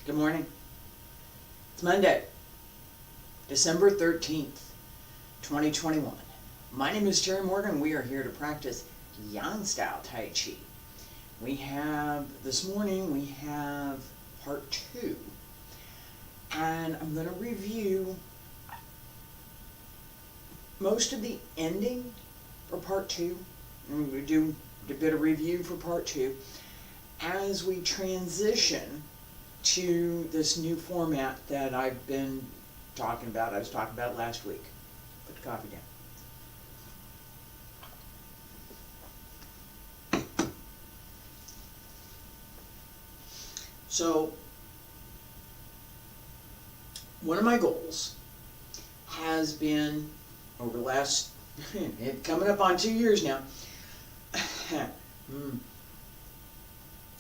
Good morning. It's Monday, December 13th, 2021. My name is Terry Morgan. We are here to practice Yang Style Taiji. This morning we have part 2. And I'm going to review most of the ending for part 2. And we do a bit of review for part 2 as we transition to this new format that I've been talking about. I was talking about it last week. Put the coffee down. So, one of my goals has been, over the last, coming up on 2 years now,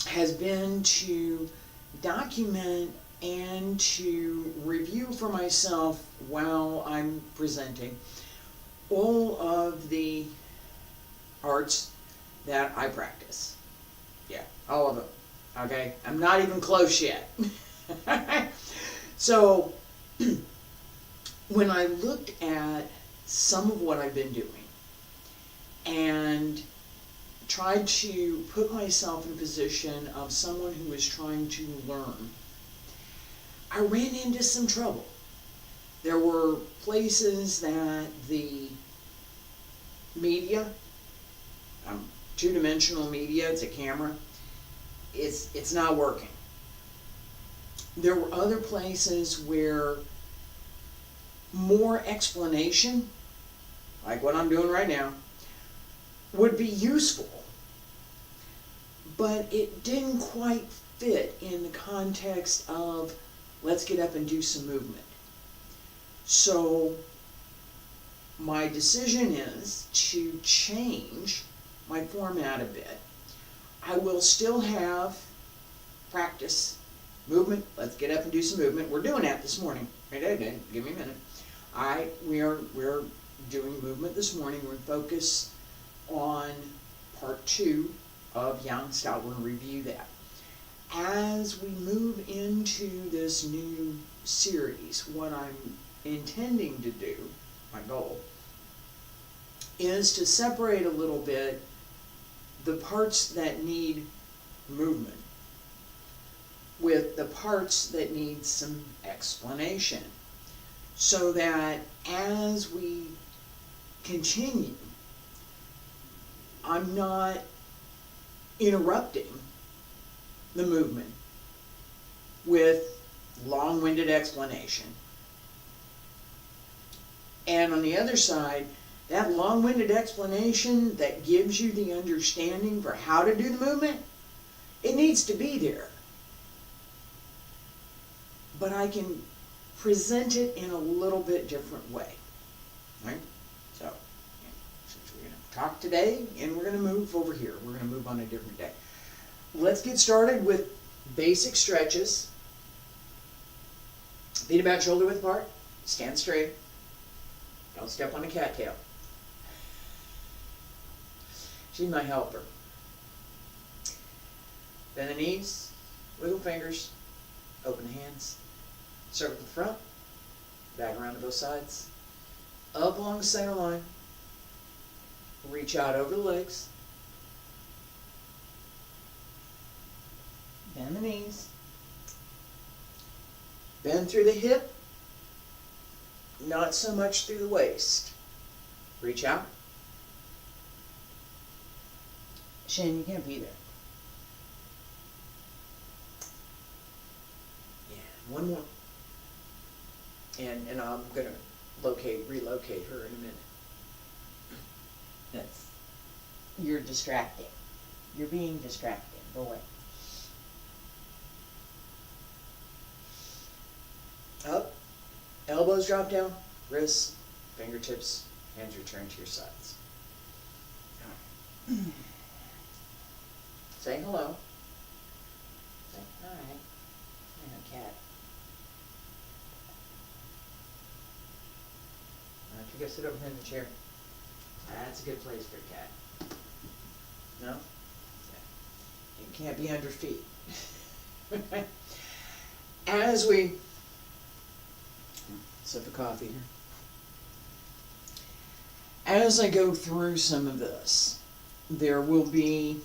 has been to document and to review for myself while I'm presenting all of the arts that I practice. Yeah, all of them. Okay, I'm not even close yet. So, when I looked at some of what I've been doing and tried to put myself in a position of someone who is trying to learn, I ran into some trouble. There were places that the media, two-dimensional media, it's a camera, it's not working. There were other places where more explanation, like what I'm doing right now, would be useful, but it didn't quite fit in the context of let's get up and do some movement. So my decision is to change my format a bit. I will still have practice, movement. Let's get up and do some movement. We're doing that this morning. Right, give me a minute. We're doing movement this morning. We're focused on part 2 of Yang Style. We're going to review that. As we move into this new series, what I'm intending to do, my goal, is to separate a little bit the parts that need movement with the parts that need some explanation, so that as we continue, I'm not interrupting the movement with long-winded explanation. And on the other side, that long-winded explanation that gives you the understanding for how to do the movement, it needs to be there. But I can present it in a little bit different way, right? So, since we're going to talk today, and we're going to move over here. We're going to move on a different day. Let's get started with basic stretches. Feet about shoulder width apart. Stand straight. Don't step on a cattail. She's my helper. Bend the knees, wiggle fingers, open the hands, circle the front, back around to both sides, up along the center line, reach out over the legs, bend the knees, bend through the hip, not so much through the waist. Reach out. Shin, you can't be there. Yeah, one more. And I'm going to relocate her in a minute. You're distracting. You're being distracted. Go away. Up. Elbows drop down. Wrists, fingertips, hands return to your sides. Say hello. Say hi. Hi, cat. Why don't you go sit over here in the chair? That's a good place for a cat. No? Okay. It can't be under feet. as we sip of coffee here. As I go through some of this, there will be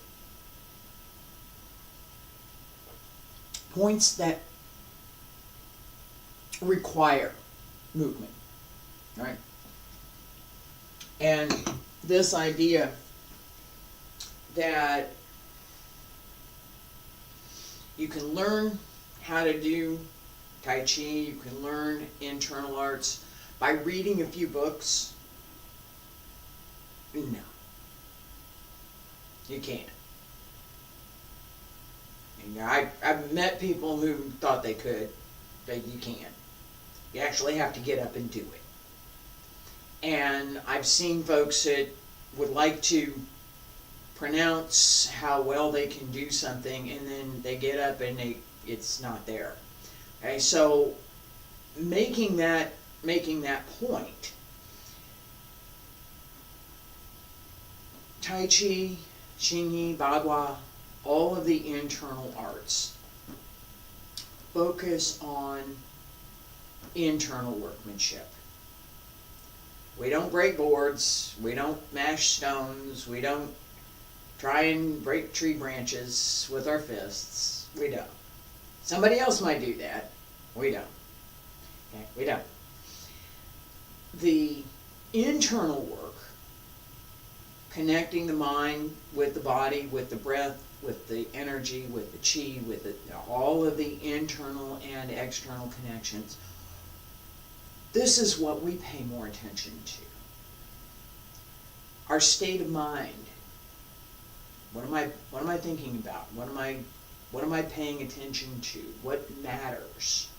points that require movement, right? And this idea that you can learn how to do Tai Chi, you can learn internal arts by reading a few books. No, you can't. And I've met people who thought they could, but you can't. You actually have to get up and do it. And I've seen folks that would like to pronounce how well they can do something, and then they get up and it's not there. Okay, so making that point, Tai Chi, Xing Yi, Bagua, all of the internal arts focus on internal workmanship. We don't break boards, we don't mash stones, we don't try and break tree branches with our fists. We don't. Somebody else might do that. We don't. Okay? We don't. The internal work, connecting the mind with the body, with the breath, with the energy, with the chi, with all of the internal and external connections, this is what we pay more attention to. Our state of mind. What am I thinking about? What am I paying attention to? What matters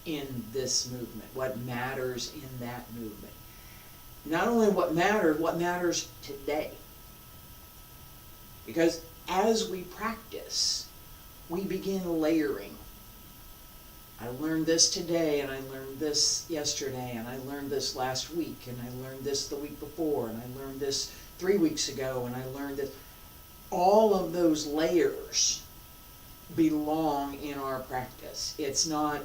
in this movement? What matters in that movement? Not only what matters today. Because as we practice, we begin layering. I learned this today, and I learned this yesterday, and I learned this last week, and I learned this the week before, and I learned this 3 weeks ago, and I learned this. All of those layers belong in our practice. It's not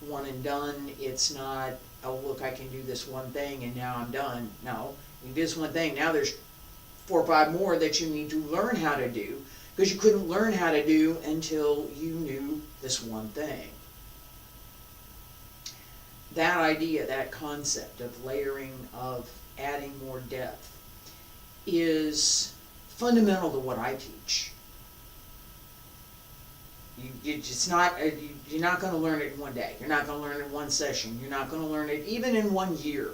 one and done. It's not, oh, look, I can do this one thing and now I'm done. No, you do this one thing. Now there's 4 or 5 more that you need to learn how to do, because you couldn't learn how to do until you knew this one thing. That idea, that concept of layering, of adding more depth, is fundamental to what I teach. You're not going to learn it in one day. You're not going to learn it in one session. You're not going to learn it even in 1 year.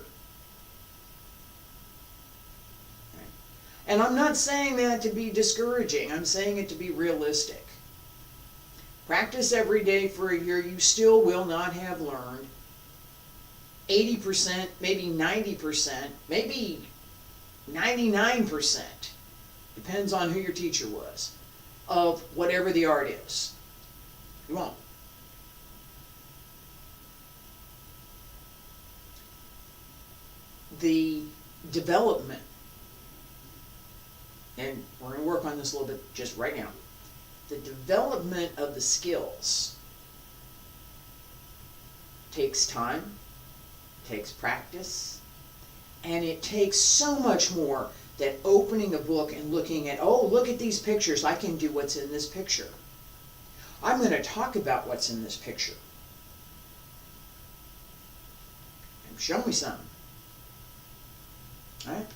Okay. And I'm not saying that to be discouraging. I'm saying it to be realistic. Practice every day for a year. You still will not have learned 80%, maybe 90%, maybe 99%. Depends on who your teacher was, of whatever the art is. You won't. The development, and we're going to work on this a little bit just right now, the development of the skills takes time, takes practice, and it takes so much more than opening a book and looking at, oh, look at these pictures, I can do what's in this picture. I'm going to talk about what's in this picture. And show me some. All right?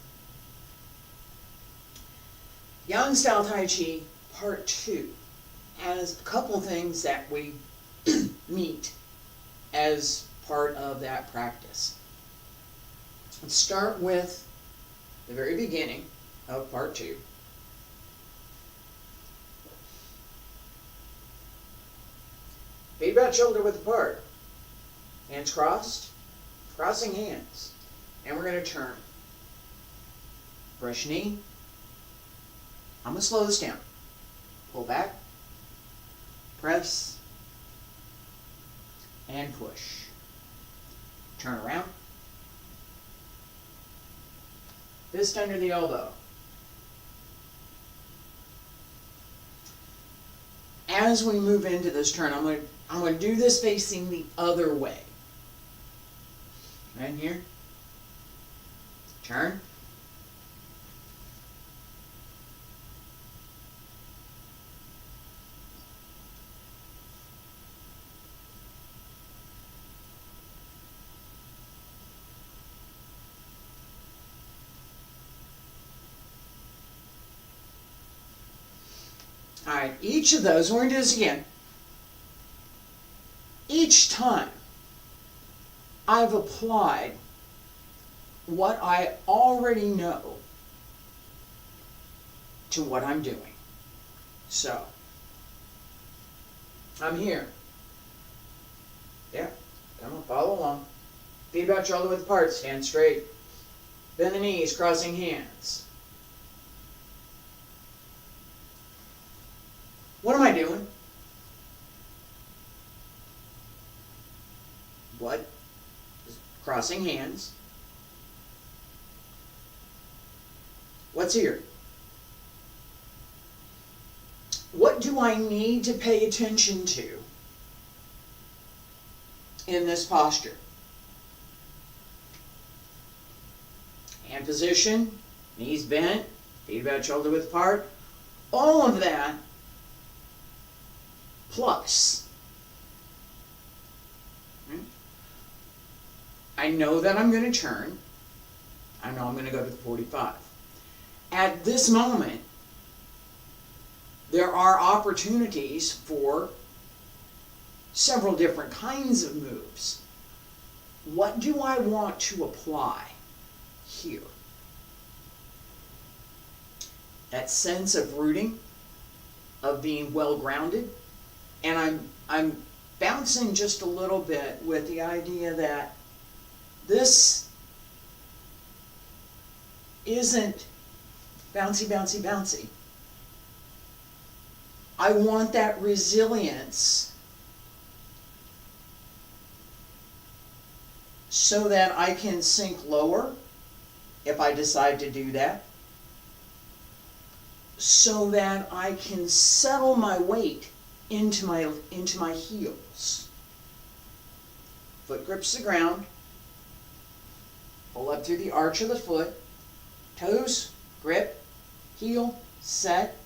Yang Style Taiji Part 2 has a couple things that we meet as part of that practice. Let's start with the very beginning of Part 2. Feet about shoulder width apart. Hands crossed, crossing hands. And we're going to turn. Brush knee. I'm going to slow this down. Pull back, press, and push. Turn around. Fist under the elbow. As we move into this turn, I'm I'm going to do this facing the other way. Right here. Turn. All right, each of those, we're going to do this again. Each time I've applied what I already know to what I'm doing. So, I'm here. Yeah, come on, follow along. Feet about shoulder width apart, stand straight. Bend the knees, crossing hands. What am I doing? What? Crossing hands. What's here? What do I need to pay attention to in this posture? Hand position, knees bent, feet about shoulder width apart. All of that plus. I know that I'm going to turn. I know I'm going to go to the 45. At this moment, there are opportunities for several different kinds of moves. What do I want to apply here? That sense of rooting, of being well grounded, and I'm bouncing just a little bit with the idea that this isn't bouncy, bouncy, bouncy. I want that resilience so that I can sink lower if I decide to do that, so that I can settle my weight into my heels. Foot grips the ground. Pull up through the arch of the foot. Toes, grip, heel, set.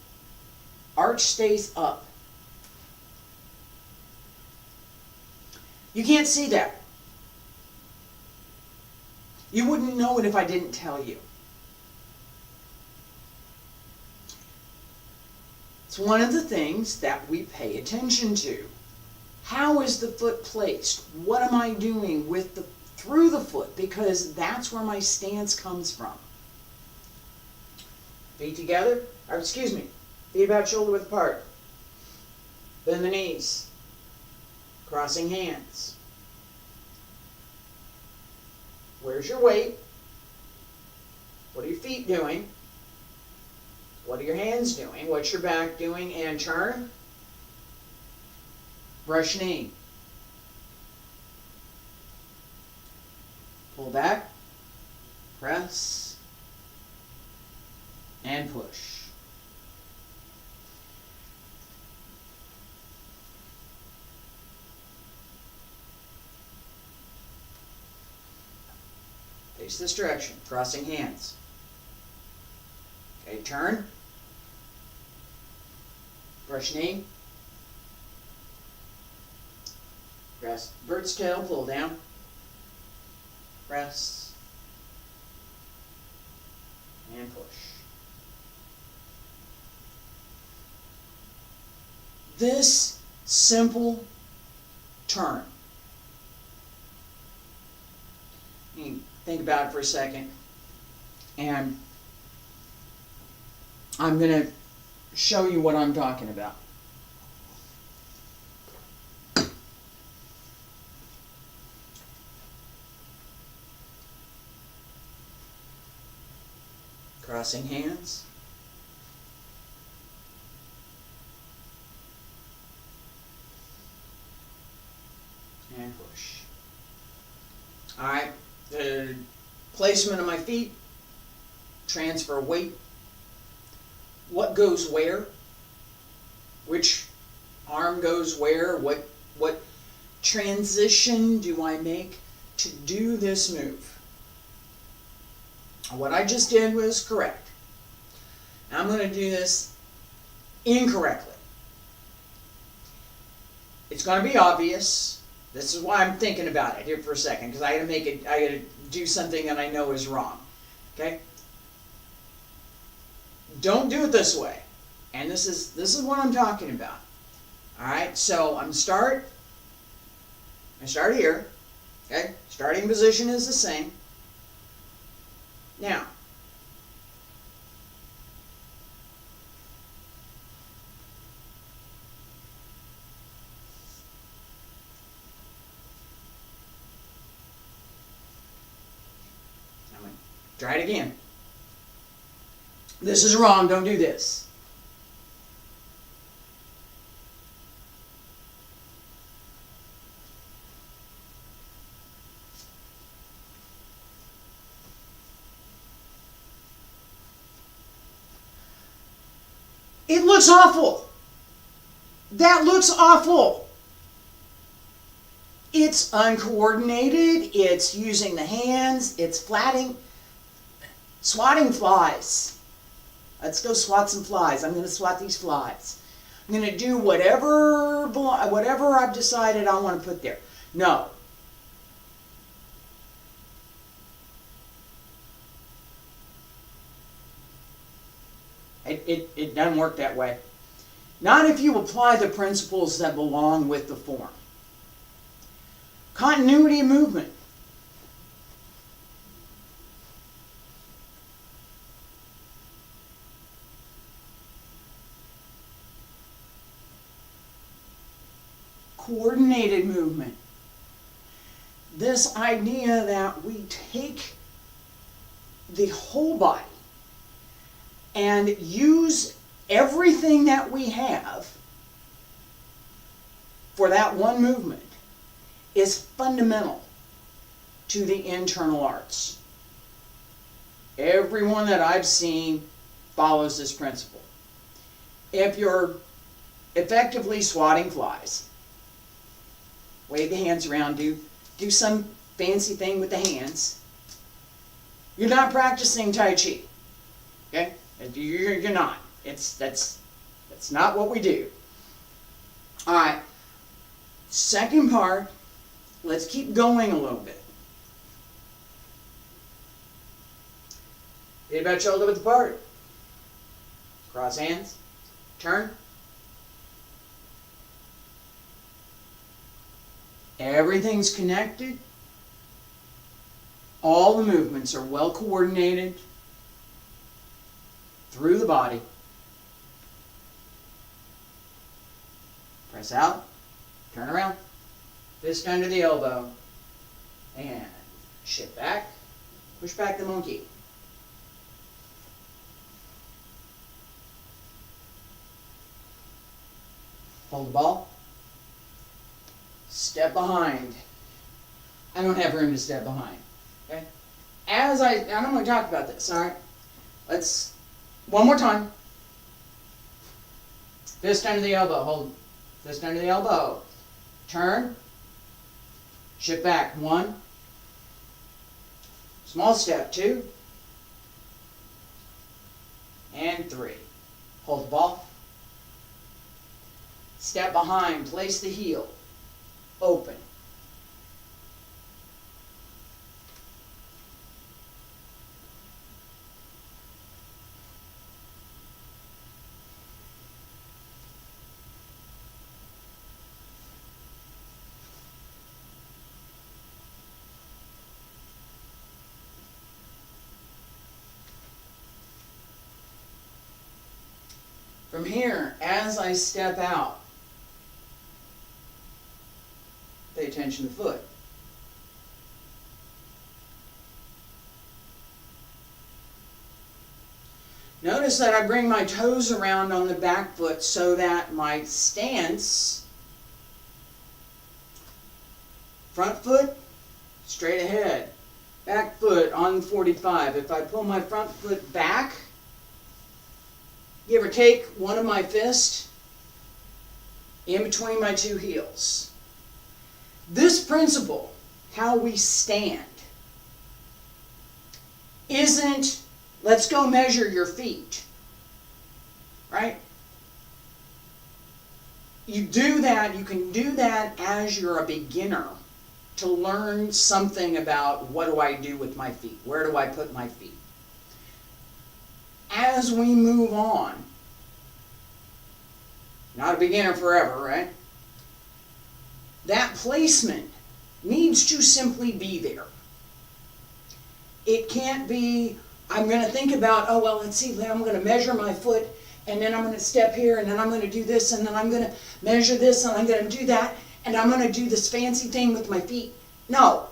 Arch stays up. You can't see that. You wouldn't know it if I didn't tell you. It's one of the things that we pay attention to. How is the foot placed? What am I doing with through the foot? Because that's where my stance comes from. Feet together, or excuse me, feet about shoulder width apart. Bend the knees. Crossing hands. Where's your weight? What are your feet doing? What are your hands doing? What's your back doing? And turn. Brush knee. Pull back. Press. And push. Face this direction. Crossing hands. Okay, turn. Brush knee. Press. Bird's tail, pull down. Press. And push. This simple turn. You think about it for a second. And I'm going to show you what I'm talking about. Crossing hands. And push. All right, the placement of my feet, transfer weight. What goes where? Which arm goes where? What what transition do I make to do this move? What I just did was correct. I'm going to do this incorrectly. It's going to be obvious. This is why I'm thinking about it here for a second, because I got to do something that I know is wrong. Okay? Don't do it this way. And this is what I'm talking about. All right? So I start here. Okay? Starting position is the same. Now, try it again. This is wrong. Don't do this. It looks awful. That looks awful. It's uncoordinated. It's using the hands. It's swatting flies. Let's go swat some flies. I'm going to swat these flies. I'm going to do whatever I've decided I want to put there. No. It doesn't work that way. Not if you apply the principles that belong with the form. Continuity of movement. Coordinated movement. This idea that we take the whole body and use everything that we have for that one movement is fundamental to the internal arts. Everyone that I've seen follows this principle. If you're effectively swatting flies, wave the hands around, do some fancy thing with the hands, you're not practicing Tai Chi. Okay? You're not. That's not what we do. Alright. Second part, let's keep going a little bit. Feet about shoulder width apart. Cross hands. Turn. Everything's connected. All the movements are well coordinated through the body. Press out. Turn around. Fist under the elbow. And shift back. Push back the monkey. Hold the ball. Step behind. I don't have room to step behind. Okay? I'm going to talk about this, alright? Let's, one more time. Fist under the elbow. Hold. Fist under the elbow. Turn. Shift back. 1. Small step. 2. And 3. Hold the ball. Step behind. Place the heel. Open. From here, as I step out, pay attention to the foot. Notice that I bring my toes around on the back foot so that my stance, front foot, straight ahead. Back foot on 45. If I pull my front foot back, give or take one of my fists in between my two heels. This principle, how we stand, isn't, let's go measure your feet, right? You do that, you can do that as you're a beginner to learn something about what do I do with my feet, where do I put my feet. As we move on, not a beginner forever, right? That placement needs to simply be there. It can't be, I'm going to think about, oh, well, let's see, I'm going to measure my foot, and then I'm going to step here, and then I'm going to do this, and then I'm going to measure this, and I'm going to do that, and I'm going to do this fancy thing with my feet. No.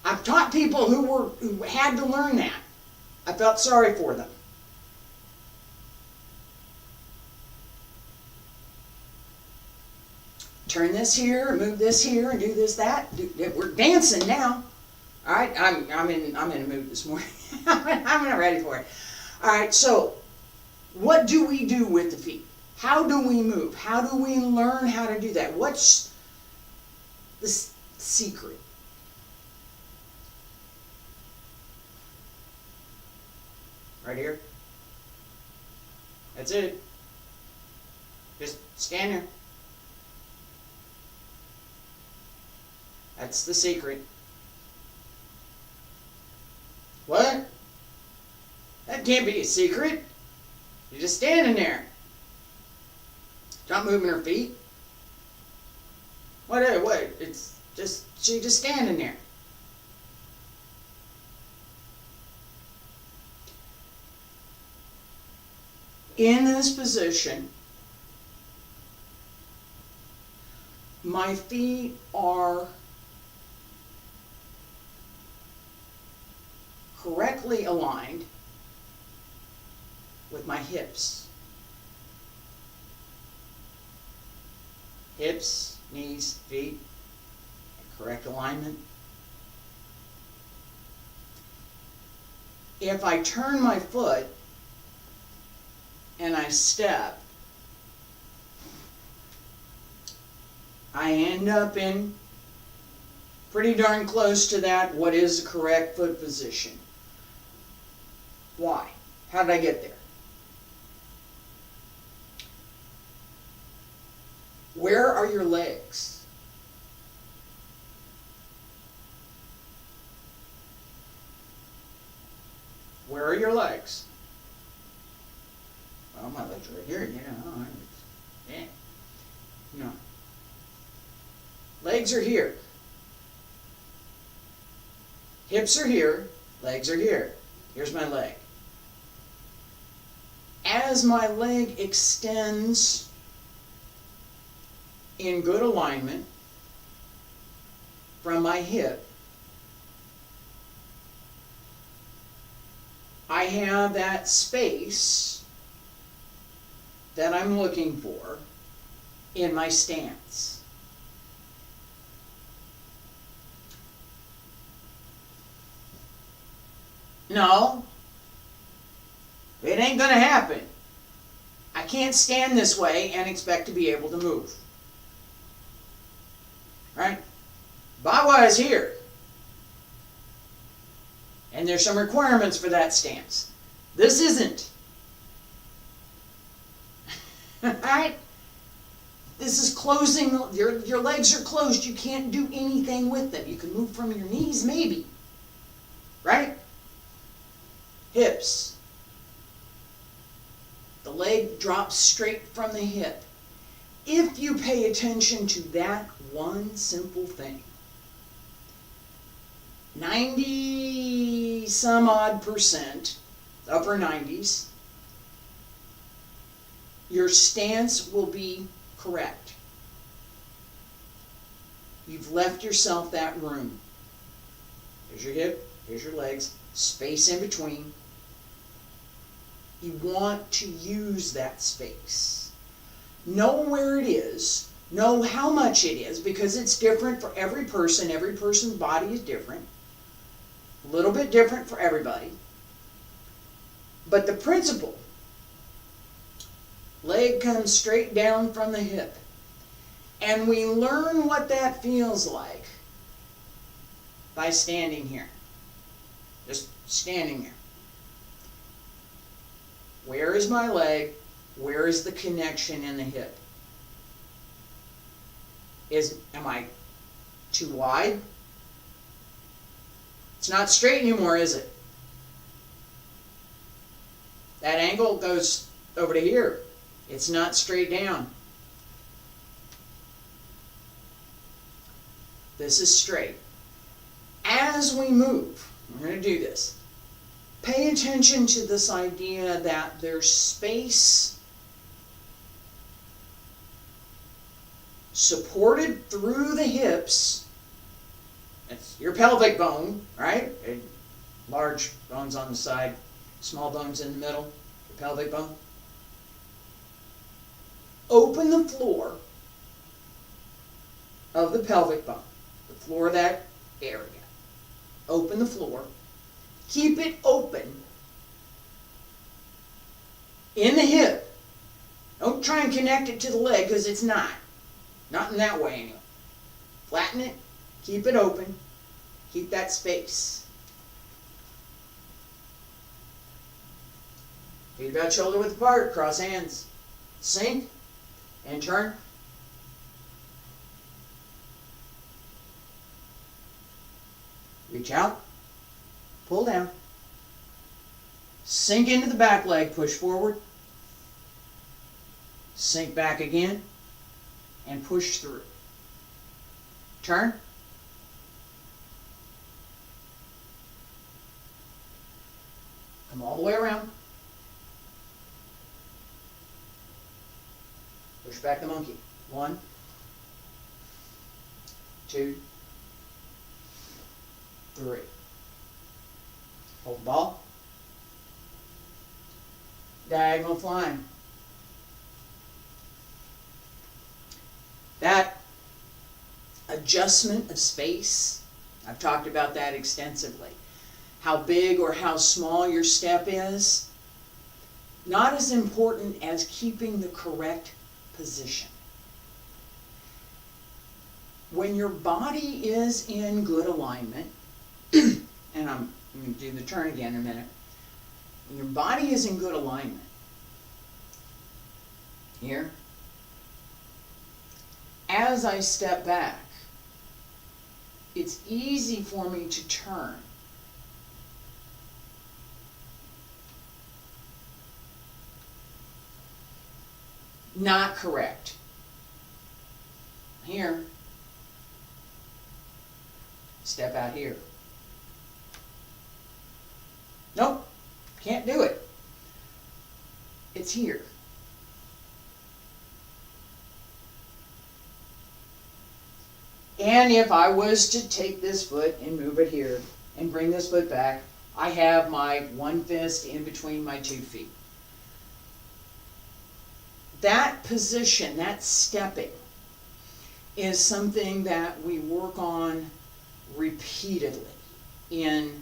I've taught people who had to learn that. I felt sorry for them. Turn this here, move this here, and do this, that. We're dancing now. All right, I'm in a mood this morning. I'm not ready for it. All right, so what do we do with the feet? How do we move? How do we learn how to do that? What's the secret? Right here. That's it. Just stand there. That's the secret. What? That can't be a secret. You're just standing there. Not moving her feet. What? It's just, she's just standing there. In this position, my feet are correctly aligned with my hips. Hips, knees, feet, correct alignment. If I turn my foot and I step, I end up in pretty darn close to that, what is the correct foot position. Why? How did I get there? Where are your legs? Where are your legs? Well, my legs are right here, yeah. No. Legs are here. Hips are here, legs are here. Here's my leg. As my leg extends in good alignment from my hip, I have that space that I'm looking for in my stance. No, it ain't gonna happen. I can't stand this way and expect to be able to move. Right? Bawa is here. And there's some requirements for that stance. This isn't. Alright? This is closing, your legs are closed. You can't do anything with them. You can move from your knees, maybe. Right? Hips. The leg drops straight from the hip. If you pay attention to that one simple thing, 90 some odd percent, upper 90s, your stance will be correct. You've left yourself that room. Here's your hip, here's your legs, space in between. You want to use that space. Know where it is, know how much it is, because it's different for every person. Every person's body is different. A little bit different for everybody. But the principle, leg comes straight down from the hip. And we learn what that feels like by standing here. Just standing there. Where is my leg? Where is the connection in the hip? Am I too wide? It's not straight anymore, is it? That angle goes over to here. It's not straight down. This is straight. As we move, we're going to do this. Pay attention to this idea that there's space supported through the hips. It's your pelvic bone, right? Large bones on the side, small bones in the middle, your pelvic bone. Open the floor of the pelvic bone, the floor of that area. Open the floor. Keep it open in the hip. Don't try and connect it to the leg because it's not. Not in that way anyway. Flatten it. Keep it open. Keep that space. Feet about shoulder width apart. Cross hands. Sink and turn. Reach out. Pull down. Sink into the back leg. Push forward. Sink back again. And push through. Turn. Come all the way around. Push back the monkey. 1, 2, 3. Hold the ball. Diagonal flying. That adjustment of space, I've talked about that extensively. How big or how small your step is, not as important as keeping the correct position. When your body is in good alignment, and I'm going to do the turn again in a minute. When your body is in good alignment, here, as I step back, it's easy for me to turn. Not correct. Here, step out here. Nope, can't do it. It's here. And if I was to take this foot and move it here and bring this foot back, I have my one fist in between my 2 feet. That position, that stepping, is something that we work on repeatedly in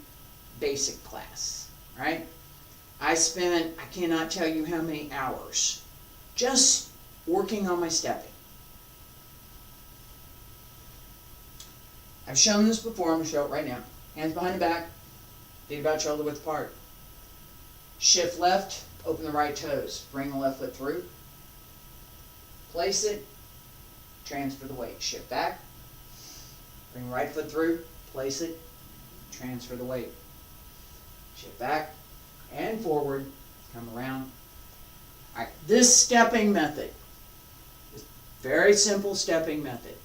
basic class, right? I cannot tell you how many hours just working on my stepping. I've shown this before, I'm going to show it right now. Hands behind the back, feet about shoulder width apart. Shift left, open the right toes. Bring the left foot through. Place it, transfer the weight. Shift back, bring the right foot through, place it, transfer the weight. Shift back and forward, come around. All right, this stepping method, this very simple stepping method,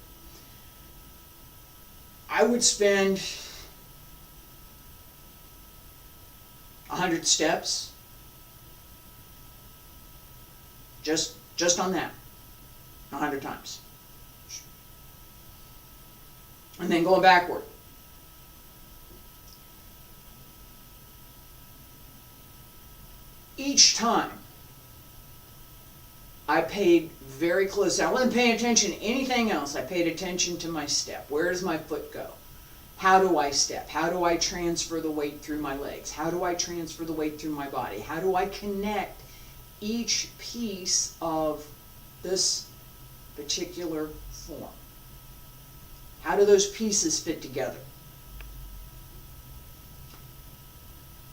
I would spend 100 steps just on that, 100 times. And then going backward. Each time, I paid very close. I wasn't paying attention to anything else. I paid attention to my step. Where does my foot go? How do I step? How do I transfer the weight through my legs? How do I transfer the weight through my body? How do I connect each piece of this particular form? How do those pieces fit together?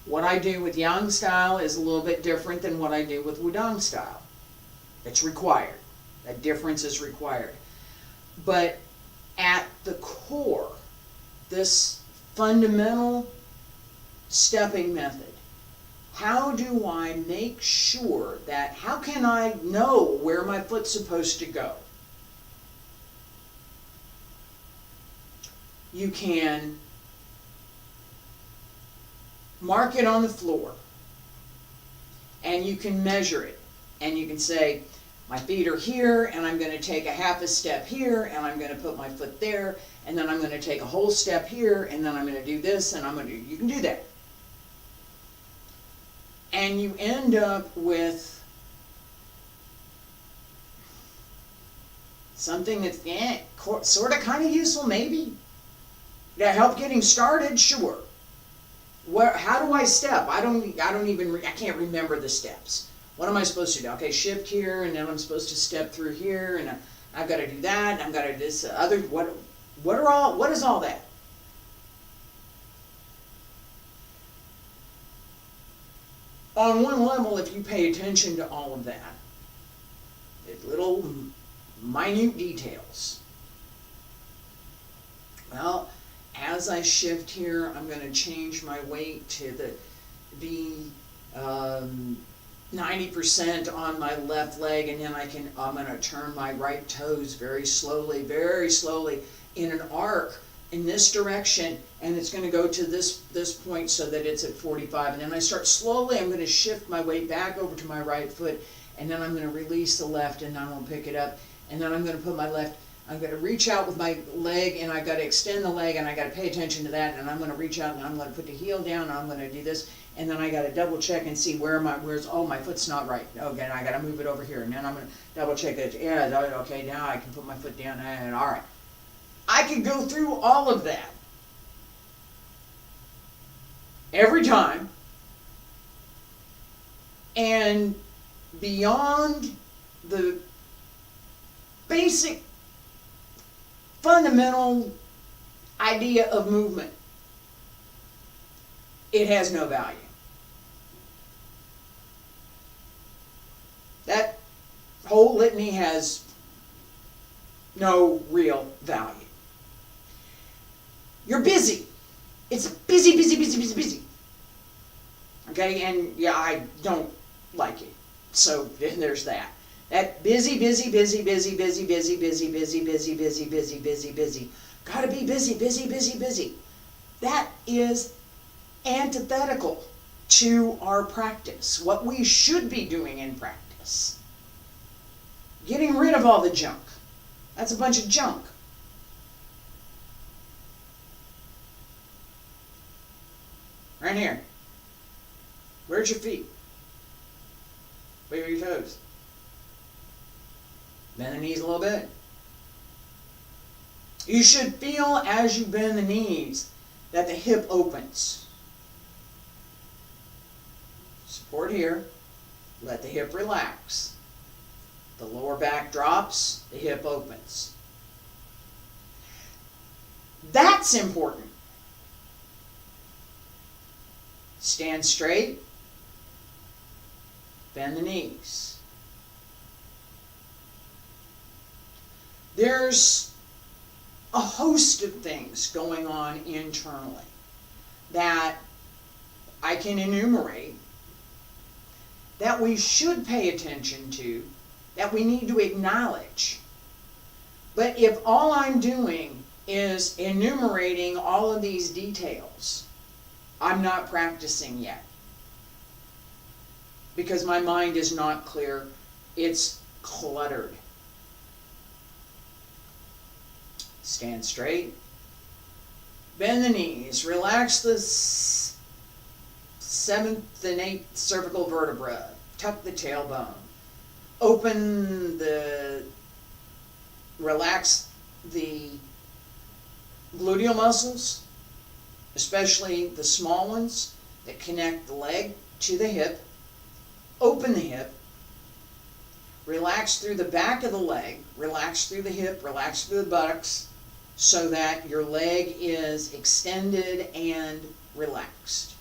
What I do with Yang Style is a little bit different than what I do with Wudang Style. It's required. That difference is required. But at the core, this fundamental stepping method, how do I make sure that, how can I know where my foot's supposed to go? You can mark it on the floor, and you can measure it, and you can say, my feet are here, and I'm going to take a half a step here, and I'm going to put my foot there, and then I'm going to take a whole step here, and then I'm going to do this, and I'm going to do, you can do that. And you end up with something that's sort of kind of useful, maybe. To help getting started, sure. How do I step? I can't remember the steps. What am I supposed to do? Okay, shift here, and then I'm supposed to step through here, and I've got to do that, and I've got to do this other. What is all that? On one level, if you pay attention to all of that, little minute details. Well, as I shift here, I'm going to change my weight to be 90% on my left leg, and then I'm going to turn my right toes very slowly in an arc in this direction, and it's going to go to this point so that it's at 45. And then I start slowly, I'm going to shift my weight back over to my right foot, and then I'm going to release the left, and then I'm going to pick it up, and then I'm going to put my left, I'm going to reach out with my leg, and I've got to extend the leg, and I've got to pay attention to that, and I'm going to reach out, and I'm going to put the heel down, and I'm going to do this, and then I got to double check and see oh, my foot's not right. Okay, I got to move it over here, and then I'm going to double check it. Yeah, okay, now I can put my foot down, and all right. I could go through all of that every time, and beyond the basic fundamental idea of movement, it has no value. That whole litany has no real value. You're busy. It's busy. Okay, and yeah, I don't like it. So there's that. That busy. Gotta be busy. That is antithetical to our practice, what we should be doing in practice. Getting rid of all the junk. That's a bunch of junk. Right here. Where's your feet? Where are your toes? Bend the knees a little bit. You should feel as you bend the knees that the hip opens. Support here. Let the hip relax. The lower back drops, the hip opens. That's important. Stand straight. Bend the knees. There's a host of things going on internally that I can enumerate that we should pay attention to, that we need to acknowledge. But if all I'm doing is enumerating all of these details, I'm not practicing yet. Because my mind is not clear, it's cluttered. Stand straight. Bend the knees. Relax the 7th and 8th cervical vertebra. Tuck the tailbone. Relax the gluteal muscles, especially the small ones that connect the leg to the hip. Open the hip. Relax through the back of the leg, relax through the hip, relax through the buttocks, so that your leg is extended and relaxed.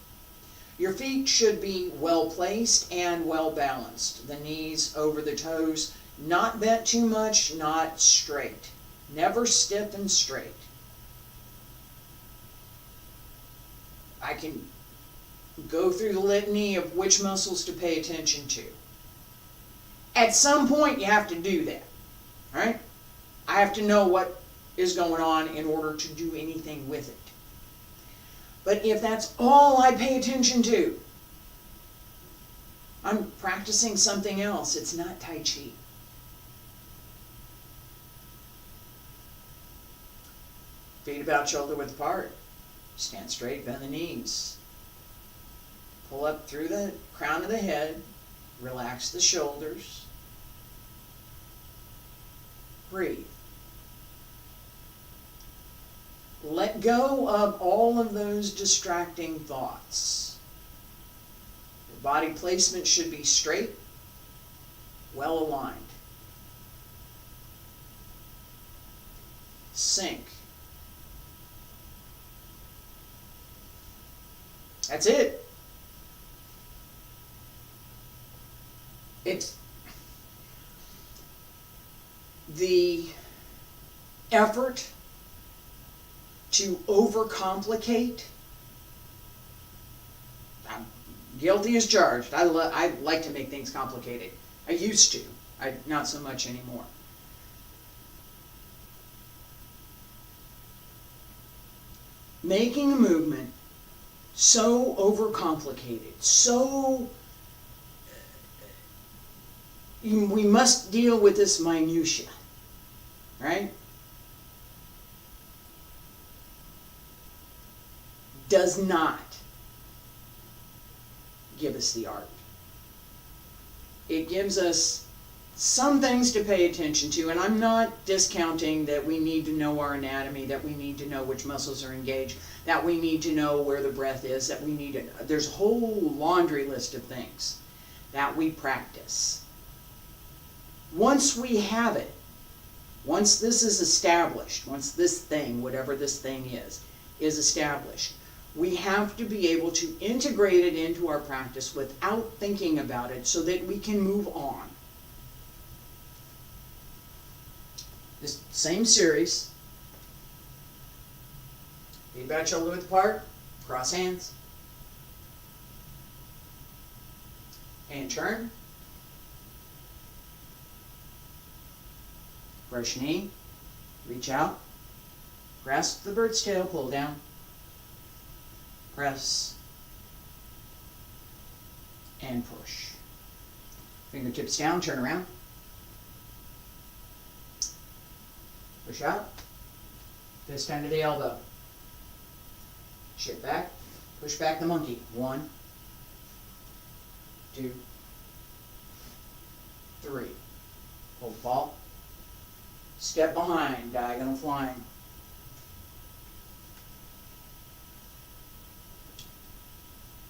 Your feet should be well placed and well balanced. The knees over the toes, not bent too much, not straight. Never stiff and straight. I can go through the litany of which muscles to pay attention to. At some point you have to do that, right? I have to know what is going on in order to do anything with it. But if that's all I pay attention to, I'm practicing something else. It's not Tai Chi. Feet about shoulder width apart. Stand straight, bend the knees. Pull up through the crown of the head. Relax the shoulders. Breathe. Let go of all of those distracting thoughts. Your body placement should be straight, well aligned. Sink. That's it. It's the effort to overcomplicate. I'm guilty as charged. I like to make things complicated. I used to. Not so much anymore. Making a movement so overcomplicated, so we must deal with this minutia, right? Does not give us the art. It gives us some things to pay attention to, and I'm not discounting that we need to know our anatomy, that we need to know which muscles are engaged, that we need to know where the breath is, that we need to, there's a whole laundry list of things that we practice. Once we have it, once this is established, once this thing, whatever this thing is established, we have to be able to integrate it into our practice without thinking about it so that we can move on. This same series, feet about shoulder width apart, cross hands, and turn. Brush knee, reach out, grasp the bird's tail, pull down, press, and push. Fingertips down, turn around. Push out, fist under the elbow. Shift back, push back the monkey. 1, 2, 3. Hold ball. Step behind, diagonal flying.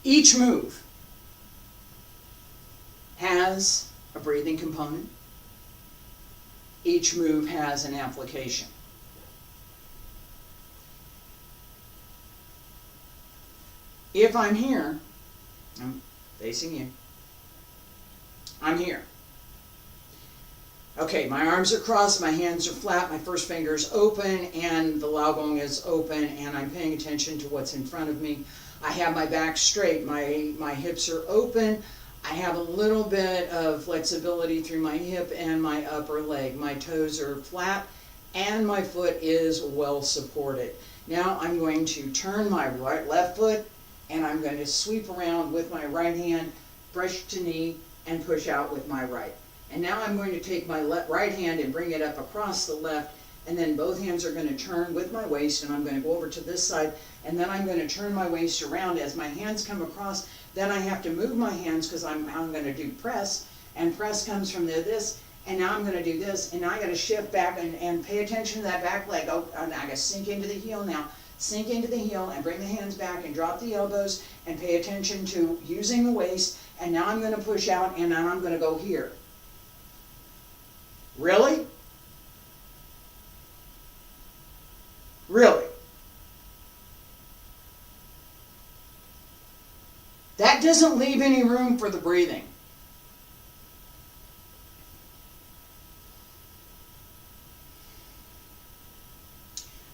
Each move has a breathing component. Each move has an application. If I'm here, I'm facing you. I'm here. Okay, my arms are crossed, my hands are flat, my first finger is open, and the laogong is open, and I'm paying attention to what's in front of me. I have my back straight, my hips are open. I have a little bit of flexibility through my hip and my upper leg. My toes are flat, and my foot is well supported. Now I'm going to turn my left foot, and I'm going to sweep around with my right hand, brush to knee, and push out with my right. And now I'm going to take my right hand and bring it up across the left, and then both hands are going to turn with my waist, and I'm going to go over to this side, and then I'm going to turn my waist around. As my hands come across, then I have to move my hands because I'm going to do press, and press comes from this, and now I'm going to do this, and now I got to shift back and pay attention to that back leg. Oh, and I got to sink into the heel now. Sink into the heel and bring the hands back and drop the elbows and pay attention to using the waist, and now I'm going to push out, and now I'm going to go here. Really? Really? That doesn't leave any room for the breathing.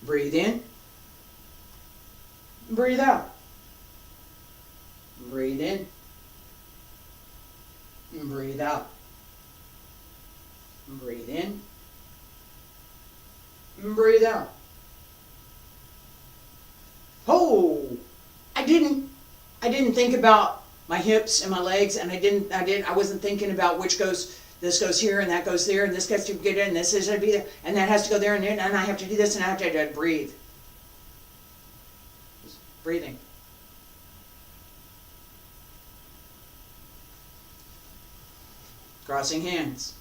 Breathe in. Breathe out. Breathe in. Breathe out. Breathe in. Breathe out. Oh, I didn't think about my hips and my legs, and I wasn't thinking about this goes here and that goes there, and this gets to get in, and this is to be there, and that has to go there, and I have to do this, and I have to breathe. Just breathing. Crossing hands.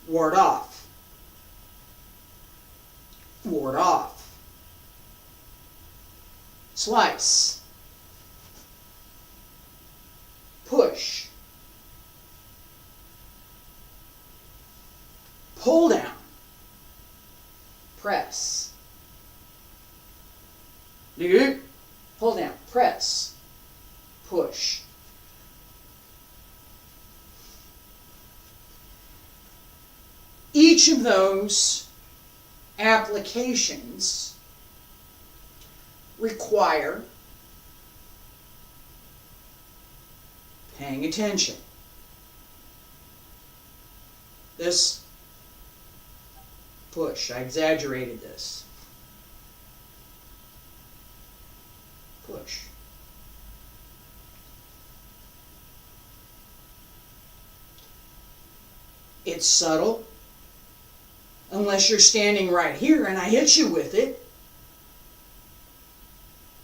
Ward off. Ward off. Slice. Push. Pull down. Press. Pull down. Press. Push. Each of those applications require paying attention. This push, I exaggerated this. Push. It's subtle. Unless you're standing right here and I hit you with it.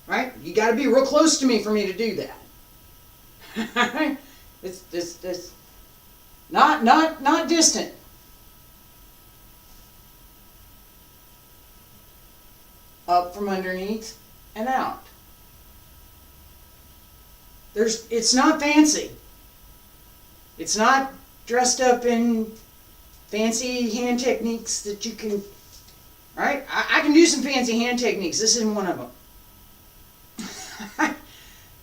Right? You got to be real close to me for me to do that. It's not distant. Up from underneath and out. It's not fancy. It's not dressed up in fancy hand techniques that you can, right? I can do some fancy hand techniques. This isn't one of them.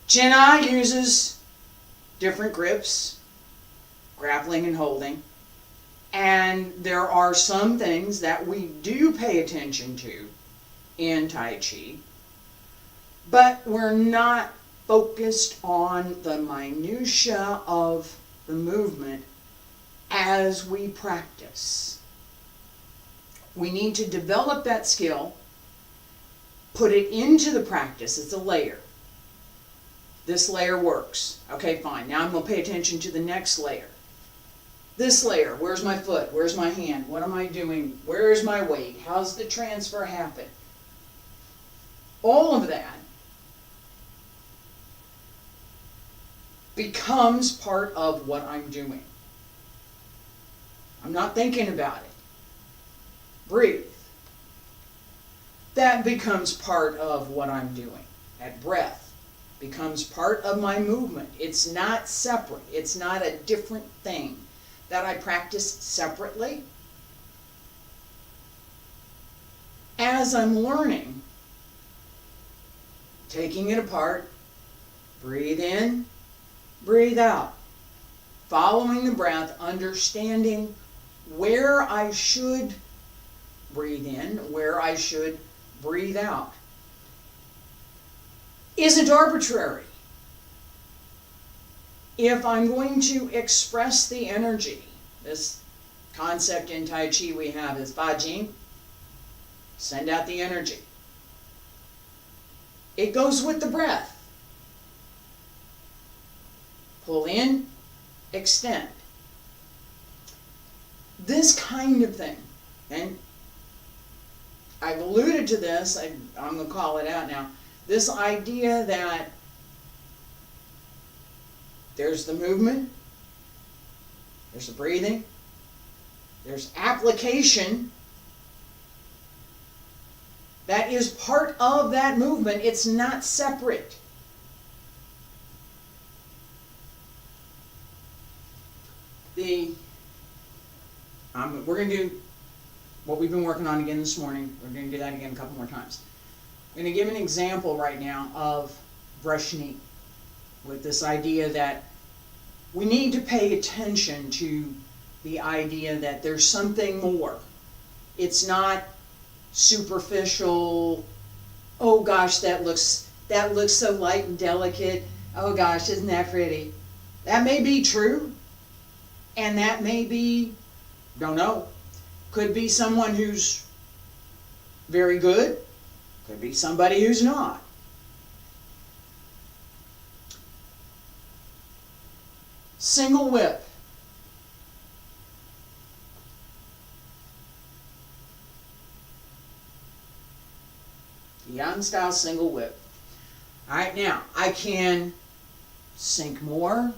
Chennai uses different grips, grappling and holding. And there are some things that we do pay attention to in Tai Chi, but we're not focused on the minutia of the movement as we practice. We need to develop that skill, put it into the practice. It's a layer. This layer works. Okay, fine. Now I'm going to pay attention to the next layer. This layer, where's my foot? Where's my hand? What am I doing? Where's my weight? How's the transfer happen? All of that becomes part of what I'm doing. I'm not thinking about it. Breathe. That becomes part of what I'm doing. That breath becomes part of my movement. It's not separate. It's not a different thing that I practice separately. As I'm learning, taking it apart, breathe in, breathe out. Following the breath, understanding where I should breathe in, where I should breathe out, isn't arbitrary. If I'm going to express the energy, this concept in Tai Chi we have is Fa Jing, send out the energy. It goes with the breath. Pull in, extend. This kind of thing, and I've alluded to this, I'm going to call it out now, this idea that there's the movement, there's the breathing, there's application that is part of that movement. It's not separate. We're going to do what we've been working on again this morning. We're going to do that again a couple more times. I'm going to give an example right now of brush knee, with this idea that we need to pay attention to the idea that there's something more. It's not superficial. Oh gosh, that looks so light and delicate. Oh gosh, isn't that pretty? That may be true, and that may be, don't know, could be someone who's very good, could be somebody who's not. Single whip. Yang Style single whip. All right, now I can sink more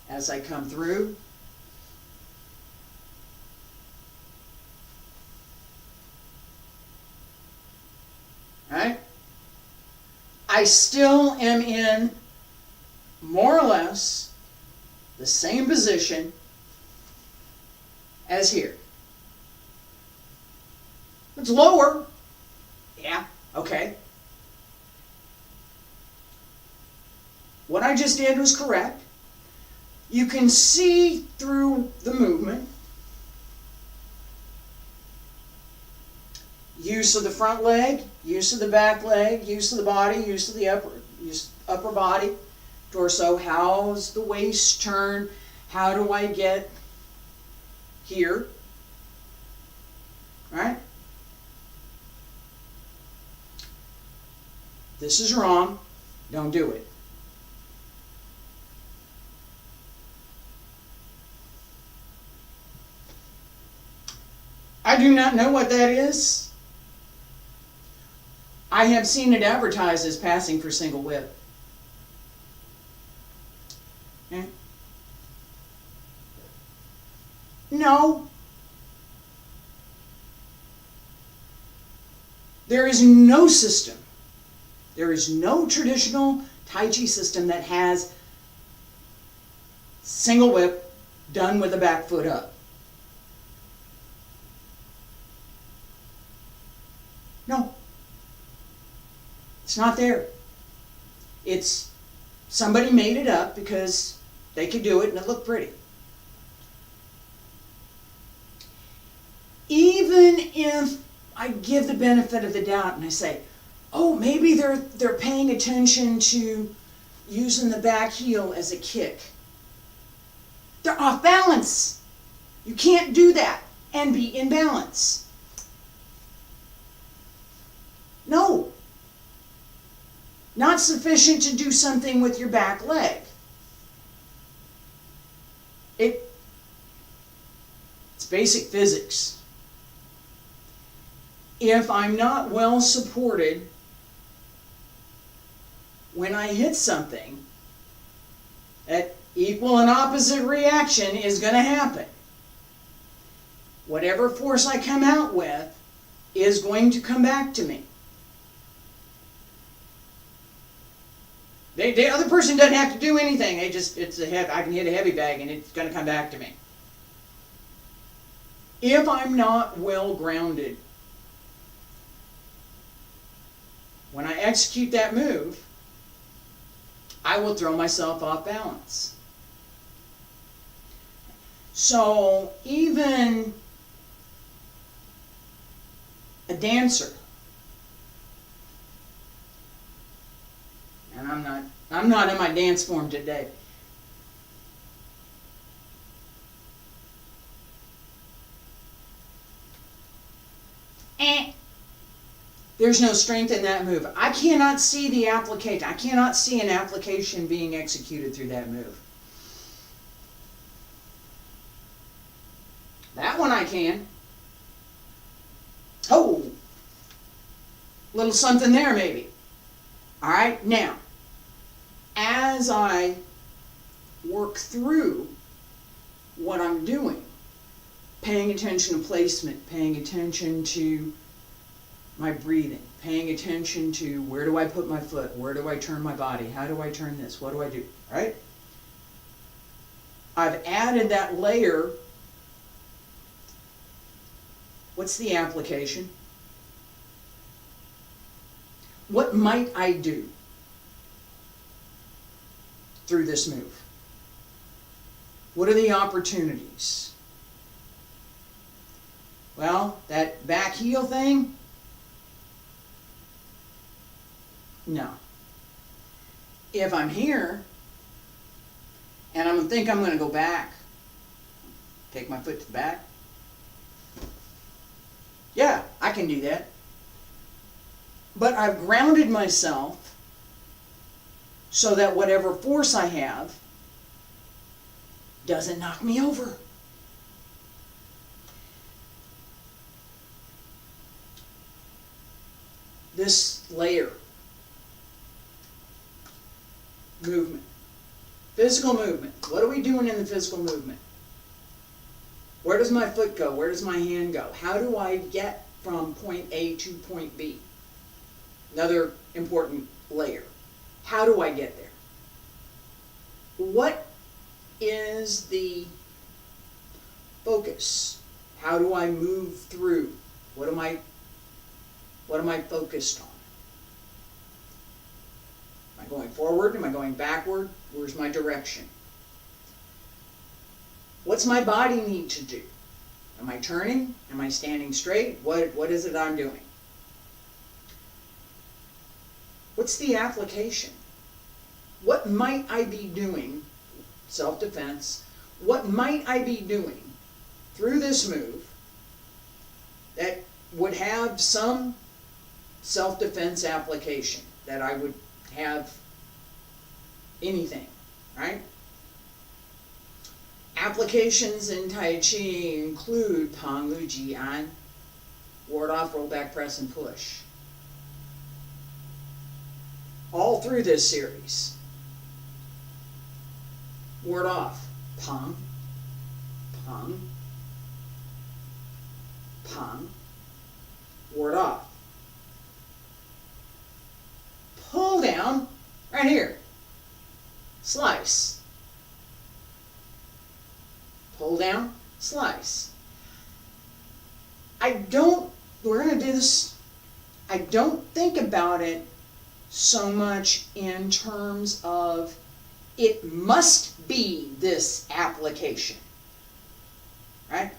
as I come through. All right. I still am in more or less the same position as here. It's lower. Yeah, okay. What I just did was correct. You can see through the movement. Use of the front leg, use of the back leg, use of the body, use of the upper body, torso. How's the waist turn? How do I get here? Right? This is wrong. Don't do it. I do not know what that is. I have seen it advertised as passing for single whip. Okay. No. There is no system. There is no traditional Tai Chi system that has single whip done with the back foot up. No. It's not there. It's somebody made it up because they could do it and it looked pretty. Even if I give the benefit of the doubt and I say, oh, maybe they're paying attention to using the back heel as a kick. They're off balance. You can't do that and be in balance. No. Not sufficient to do something with your back leg. It's basic physics. If I'm not well supported when I hit something, that equal and opposite reaction is going to happen. Whatever force I come out with is going to come back to me. The other person doesn't have to do anything. I can hit a heavy bag and it's going to come back to me. If I'm not well grounded, when I execute that move, I will throw myself off balance. So even a dancer, and I'm not in my dance form today. There's no strength in that move. I cannot see the application. I cannot see an application being executed through that move. That one I can. Oh, little something there maybe. All right, now, as I work through what I'm doing, paying attention to placement, paying attention to my breathing, paying attention to where do I put my foot, where do I turn my body, how do I turn this, what do I do, right? I've added that layer. What's the application? What might I do through this move? What are the opportunities? Well, that back heel thing, no. If I'm here and I think I'm going to go back, take my foot to the back, yeah, I can do that. But I've grounded myself so that whatever force I have doesn't knock me over. This layer, movement, physical movement. What are we doing in the physical movement? Where does my foot go? Where does my hand go? How do I get from point A to point B? Another important layer. How do I get there? What is the focus? How do I move through? What am I focused on? Am I going forward? Am I going backward? Where's my direction? What's my body need to do? Am I turning? Am I standing straight? What is it I'm doing? What's the application? What might I be doing, self-defense, what might I be doing through this move that would have some self-defense application, that I would have anything, right? Applications in Tai Chi include Pang Lu Ji An, ward off, roll back, press, and push. All through this series. Ward off, Pang, Pang, Pang, ward off. Pull down, right here, slice. Pull down, slice. we're going to do this, I don't think about it so much in terms of it must be this application, right?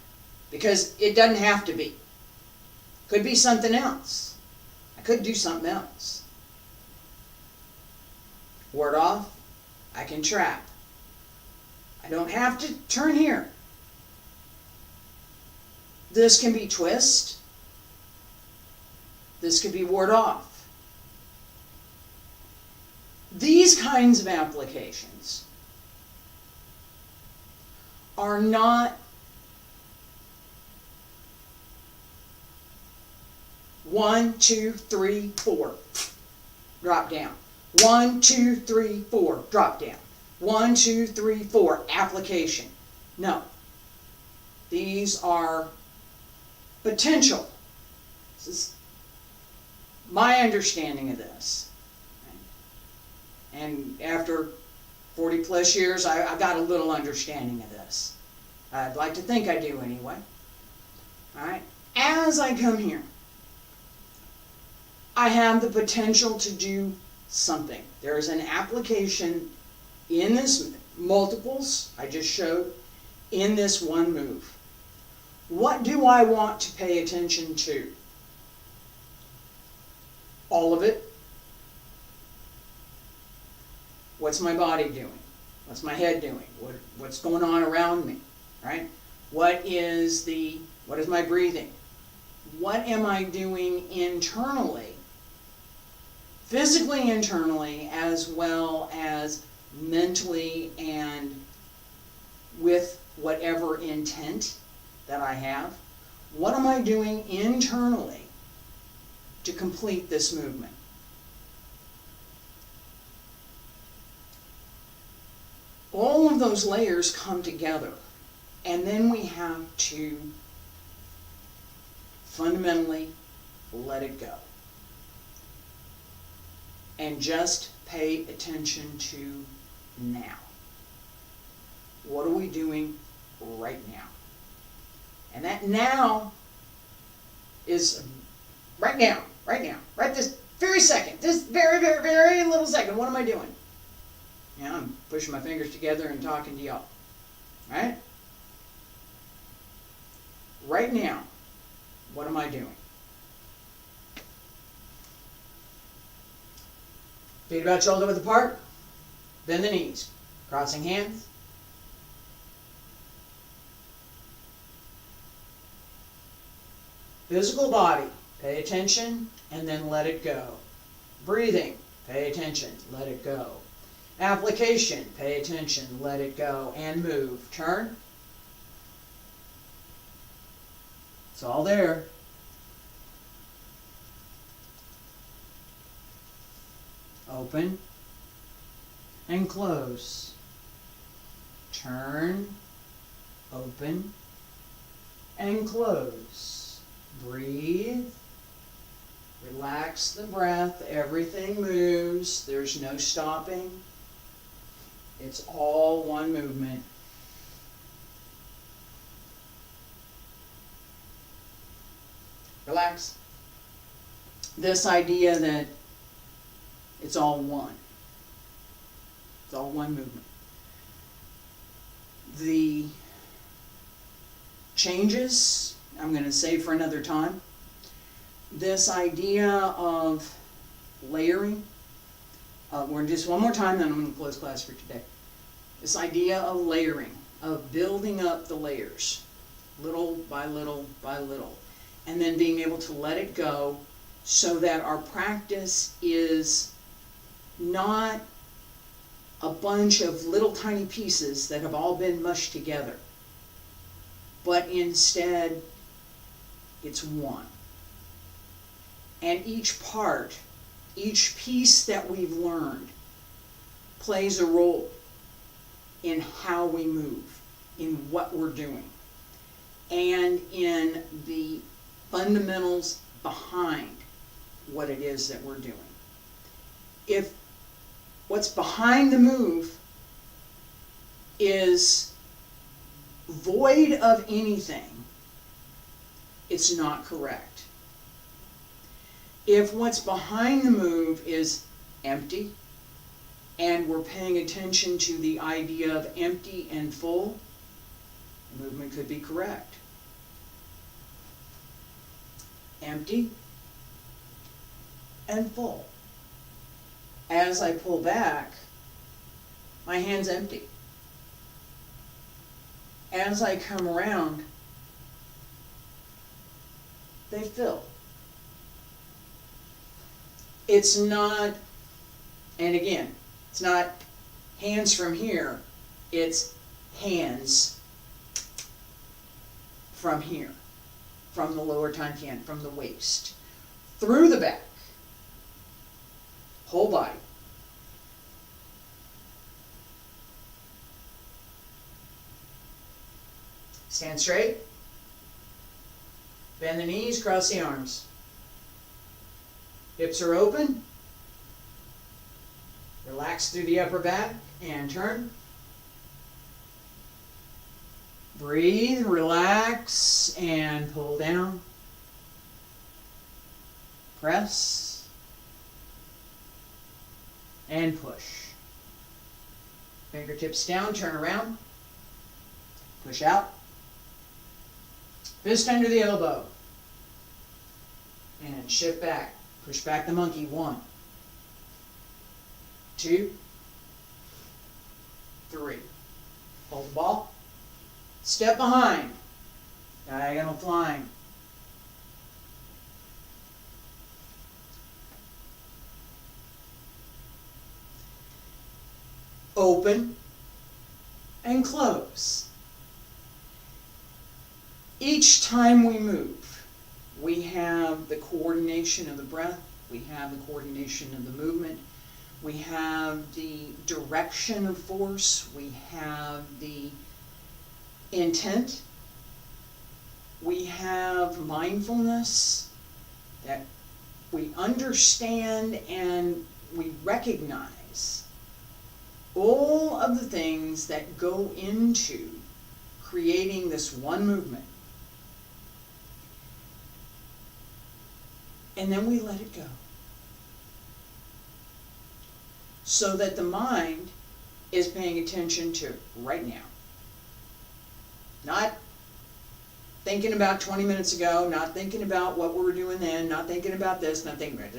Because it doesn't have to be. Could be something else. I could do something else. Ward off, I can trap. I don't have to turn here. This can be twist. This could be ward off. These kinds of applications are not 1, 2, 3, 4, drop down. 1, 2, 3, 4, drop down. 1, 2, 3, 4, application. No. These are potential. This is my understanding of this. And after 40 plus years, I got a little understanding of this. I'd like to think I do anyway. All right. As I come here, I have the potential to do something. There is an application in this multiples I just showed in this one move. What do I want to pay attention to? All of it. What's my body doing? What's my head doing? What's going on around me? Right? What is my breathing? What am I doing internally? Physically internally, as well as mentally, and with whatever intent that I have. What am I doing internally to complete this movement? All of those layers come together, and then we have to fundamentally let it go and just pay attention to now. What are we doing right now? And that now is right now, right this very second, this very, very, very little second. What am I doing? Yeah, I'm pushing my fingers together and talking to y'all. Right? Right now, what am I doing? Feet about shoulder width apart. Bend the knees. Crossing hands. Physical body. Pay attention and then let it go. Breathing. Pay attention. Let it go. Application. Pay attention. Let it go. And move. Turn. It's all there. Open and close. Turn, open, and close. Breathe. Relax the breath. Everything moves. There's no stopping. It's all one movement. Relax. This idea that it's all one. It's all one movement. The changes, I'm going to save for another time. This idea of layering, we're just one more time, then I'm going to close class for today. This idea of layering, of building up the layers, little by little by little, and then being able to let it go so that our practice is not a bunch of little tiny pieces that have all been mushed together, but instead it's one. And each part, each piece that we've learned plays a role in how we move, in what we're doing, and in the fundamentals behind what it is that we're doing. If what's behind the move is void of anything, it's not correct. If what's behind the move is empty, and we're paying attention to the idea of empty and full, the movement could be correct. Empty and full. As I pull back, my hand's empty. As I come around, they fill. It's not, and again, it's not hands from here, it's hands from here, from the lower tantian, from the waist, through the back, whole body. Stand straight, bend the knees, cross the arms. Hips are open. Relax through the upper back and turn. Breathe, relax, and pull down. Press and push. Fingertips down, turn around. Push out. Fist under the elbow. And shift back. Push back the monkey. 1, 2, 3. Hold the ball. Step behind. Diagonal flying. Open and close. Each time we move, we have the coordination of the breath, we have the coordination of the movement, we have the direction of force, we have the intent, we have mindfulness, that we understand and we recognize all of the things that go into creating this one movement. And then we let it go. So that the mind is paying attention to right now. Not thinking about 20 minutes ago, not thinking about what we were doing then, not thinking about this, not thinking about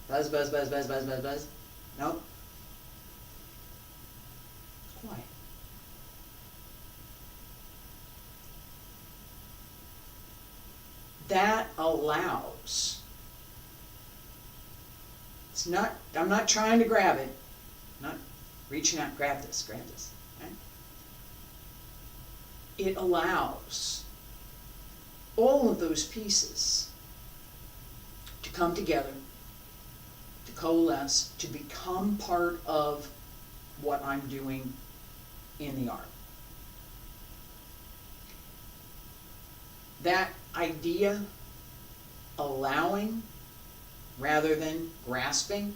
buzz, buzz, buzz, buzz, buzz, buzz, buzz. Nope. Quiet. That allows. It's not, I'm not trying to grab it. I'm not reaching out, grab this, right? It allows all of those pieces to come together, to coalesce, to become part of what I'm doing in the art. That idea, allowing rather than grasping,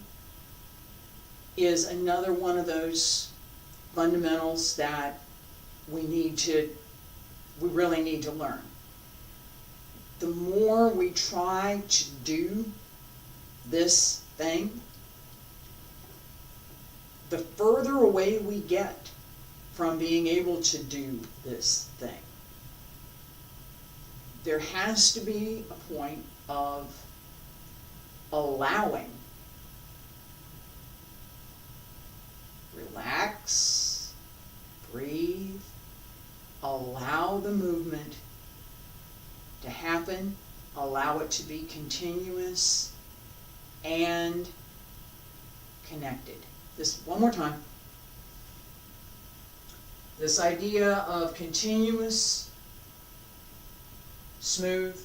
is another one of those fundamentals that we really need to learn. The more we try to do this thing, the further away we get from being able to do this thing. There has to be a point of allowing. Relax, breathe, allow the movement to happen, allow it to be continuous and connected. This, one more time. This idea of continuous, smooth,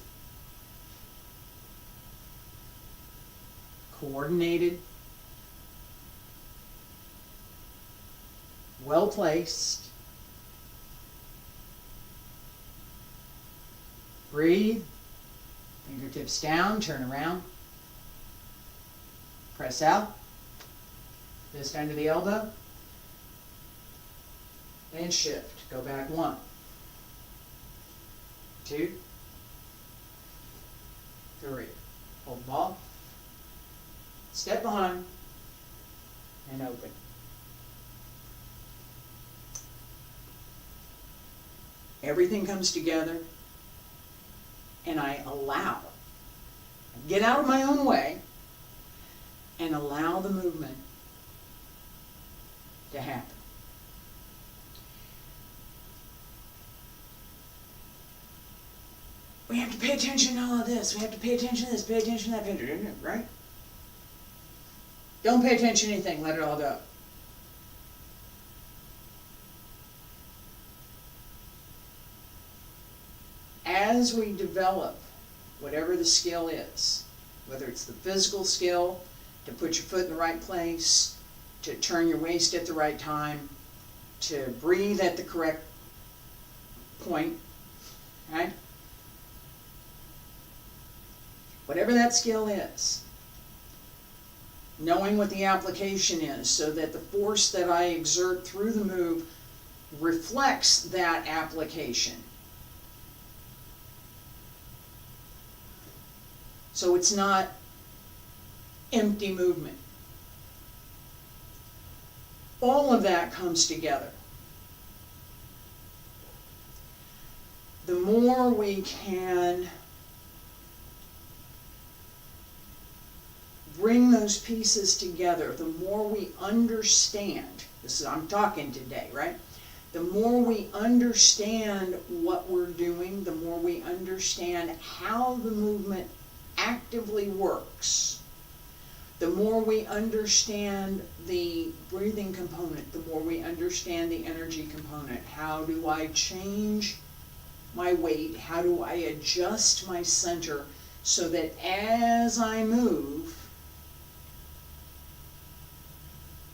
coordinated, well placed. Breathe. Fingertips down, turn around. Press out. Fist under the elbow. And shift. Go back 1, 2, 3. Hold the ball. Step behind. And open. Everything comes together, and I allow, get out of my own way, and allow the movement to happen. We have to pay attention to all of this. We have to pay attention to this, pay attention to that, right? Don't pay attention to anything, let it all go. As we develop whatever the skill is, whether it's the physical skill, to put your foot in the right place, to turn your waist at the right time, to breathe at the correct point, right? Whatever that skill is, knowing what the application is so that the force that I exert through the move reflects that application. So it's not empty movement. All of that comes together. The more we can bring those pieces together, the more we understand, this is, I'm talking today, right? The more we understand what we're doing, the more we understand how the movement actively works, the more we understand the breathing component, the more we understand the energy component. How do I change my weight? How do I adjust my center so that as I move,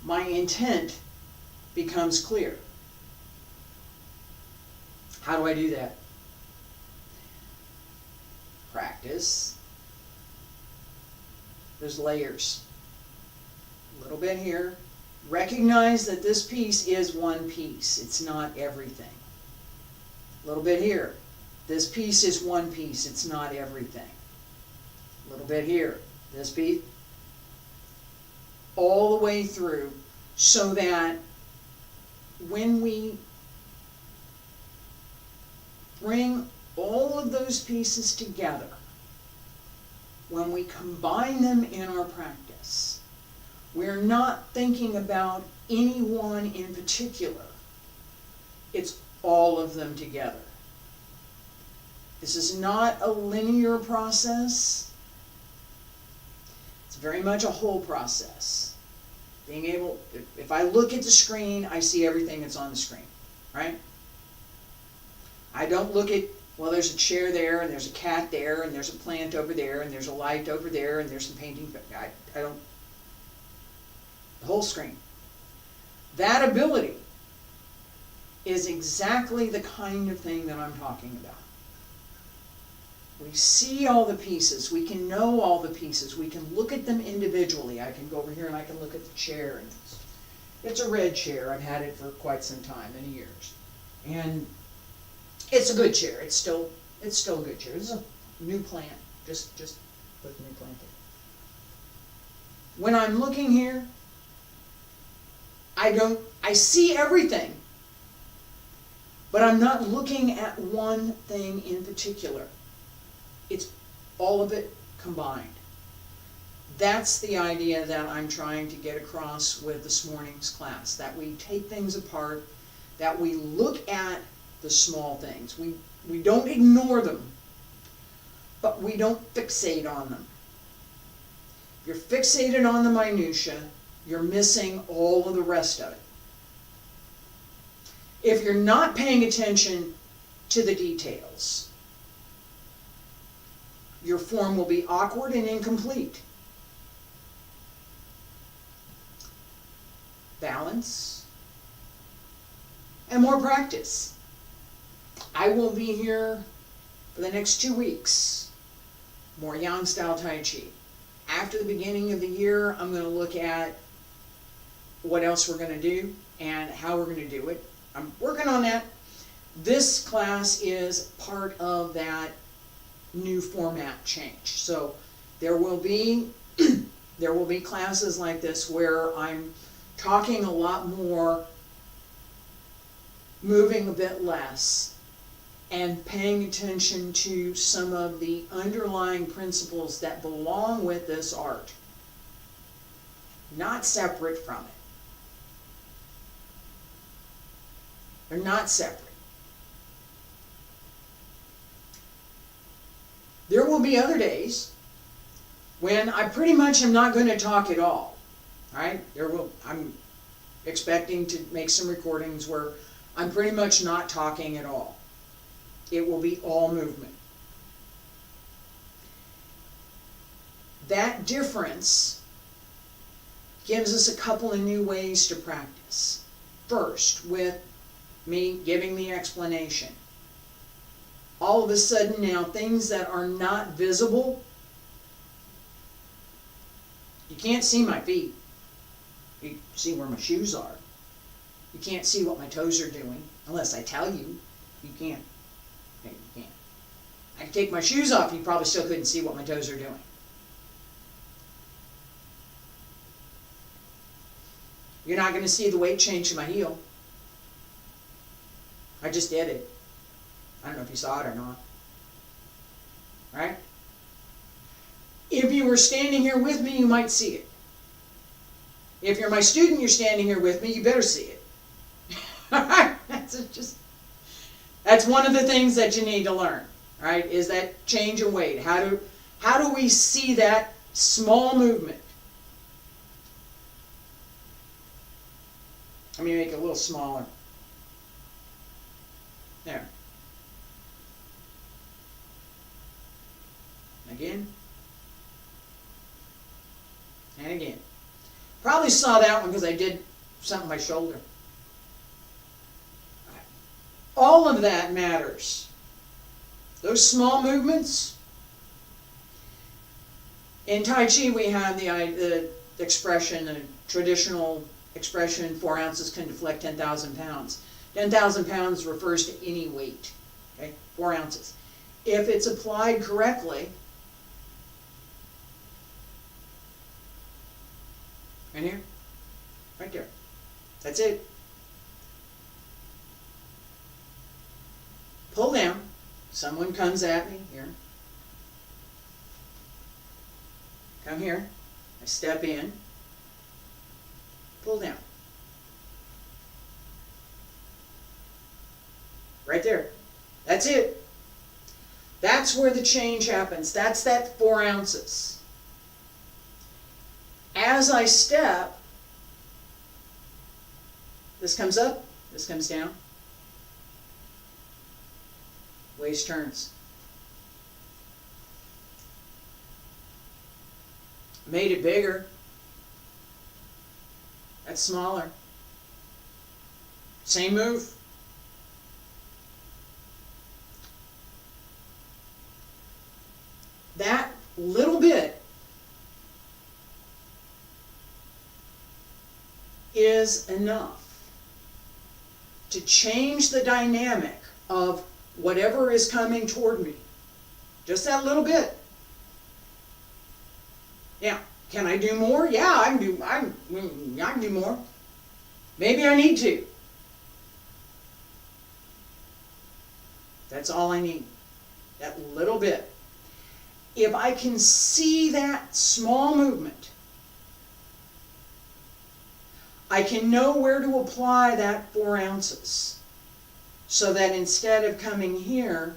my intent becomes clear? How do I do that? Practice. There's layers. A little bit here, Recognize that this piece is one piece. It's not everything. A little bit here. This piece is one piece. It's not everything. A little bit here. This piece. All the way through, so that when we bring all of those pieces together, when we combine them in our practice, we're not thinking about any one in particular. It's all of them together. This is not a linear process. It's very much a whole process. Being able, if I look at the screen, I see everything that's on the screen, right? I don't look at, well, there's a chair there, and there's a cat there, and there's a plant over there, and there's a light over there, and there's some painting. I don't, the whole screen. That ability is exactly the kind of thing that I'm talking about. We see all the pieces. We can know all the pieces. We can look at them individually. I can go over here and I can look at the chair. And it's a red chair. I've had it for quite some time, many years. And it's a good chair. It's still a good chair. It's a new plant. Just put the new plant in. When I'm looking here, I see everything. But I'm not looking at one thing in particular. It's all of it combined. That's the idea that I'm trying to get across with this morning's class, that we take things apart, that we look at the small things. We don't ignore them, but we don't fixate on them. If you're fixated on the minutia, you're missing all of the rest of it. If you're not paying attention to the details, your form will be awkward and incomplete. Balance and more practice. I will be here for the next 2 weeks. More Yang Style Taiji. After the beginning of the year, I'm going to look at what else we're going to do and how we're going to do it. I'm working on that. This class is part of that new format change. So there will be classes like this where I'm talking a lot more, moving a bit less, and paying attention to some of the underlying principles that belong with this art, not separate from it. They're not separate. There will be other days when I pretty much am not going to talk at all. Right? I'm expecting to make some recordings where I'm pretty much not talking at all. It will be all movement. That difference gives us a couple of new ways to practice. First, with me giving the explanation. All of a sudden now, things that are not visible, you can't see my feet. You see where my shoes are. You can't see what my toes are doing, unless I tell you. You can't. No, you can't. I can take my shoes off, you probably still couldn't see what my toes are doing. You're not going to see the weight change in my heel. I just did it. I don't know if you saw it or not. Right? If you were standing here with me, you might see it. If you're my student, you're standing here with me, you better see it. That's one of the things that you need to learn, right? Is that change in weight. How do we see that small movement? Let me make it a little smaller. There. Again. And again. Probably saw that one because I did something on my shoulder. All of that matters. Those small movements. In Tai Chi we have the expression, the traditional expression, 4 ounces can deflect 10,000 pounds. 10,000 pounds refers to any weight, okay? 4 ounces. If it's applied correctly, right here, right there, that's it. Pull down. Someone comes at me here. Come here. I step in. Pull down. Right there. That's it. That's where the change happens. That's that 4 ounces. As I step, this comes up, this comes down. Waist turns. Made it bigger. That's smaller. Same move. That little bit is enough to change the dynamic of whatever is coming toward me. Just that little bit. Yeah. Can I do more? Yeah, I can do more. Maybe I need to. That's all I need. That little bit. If I can see that small movement, I can know where to apply that 4 ounces. So that instead of coming here,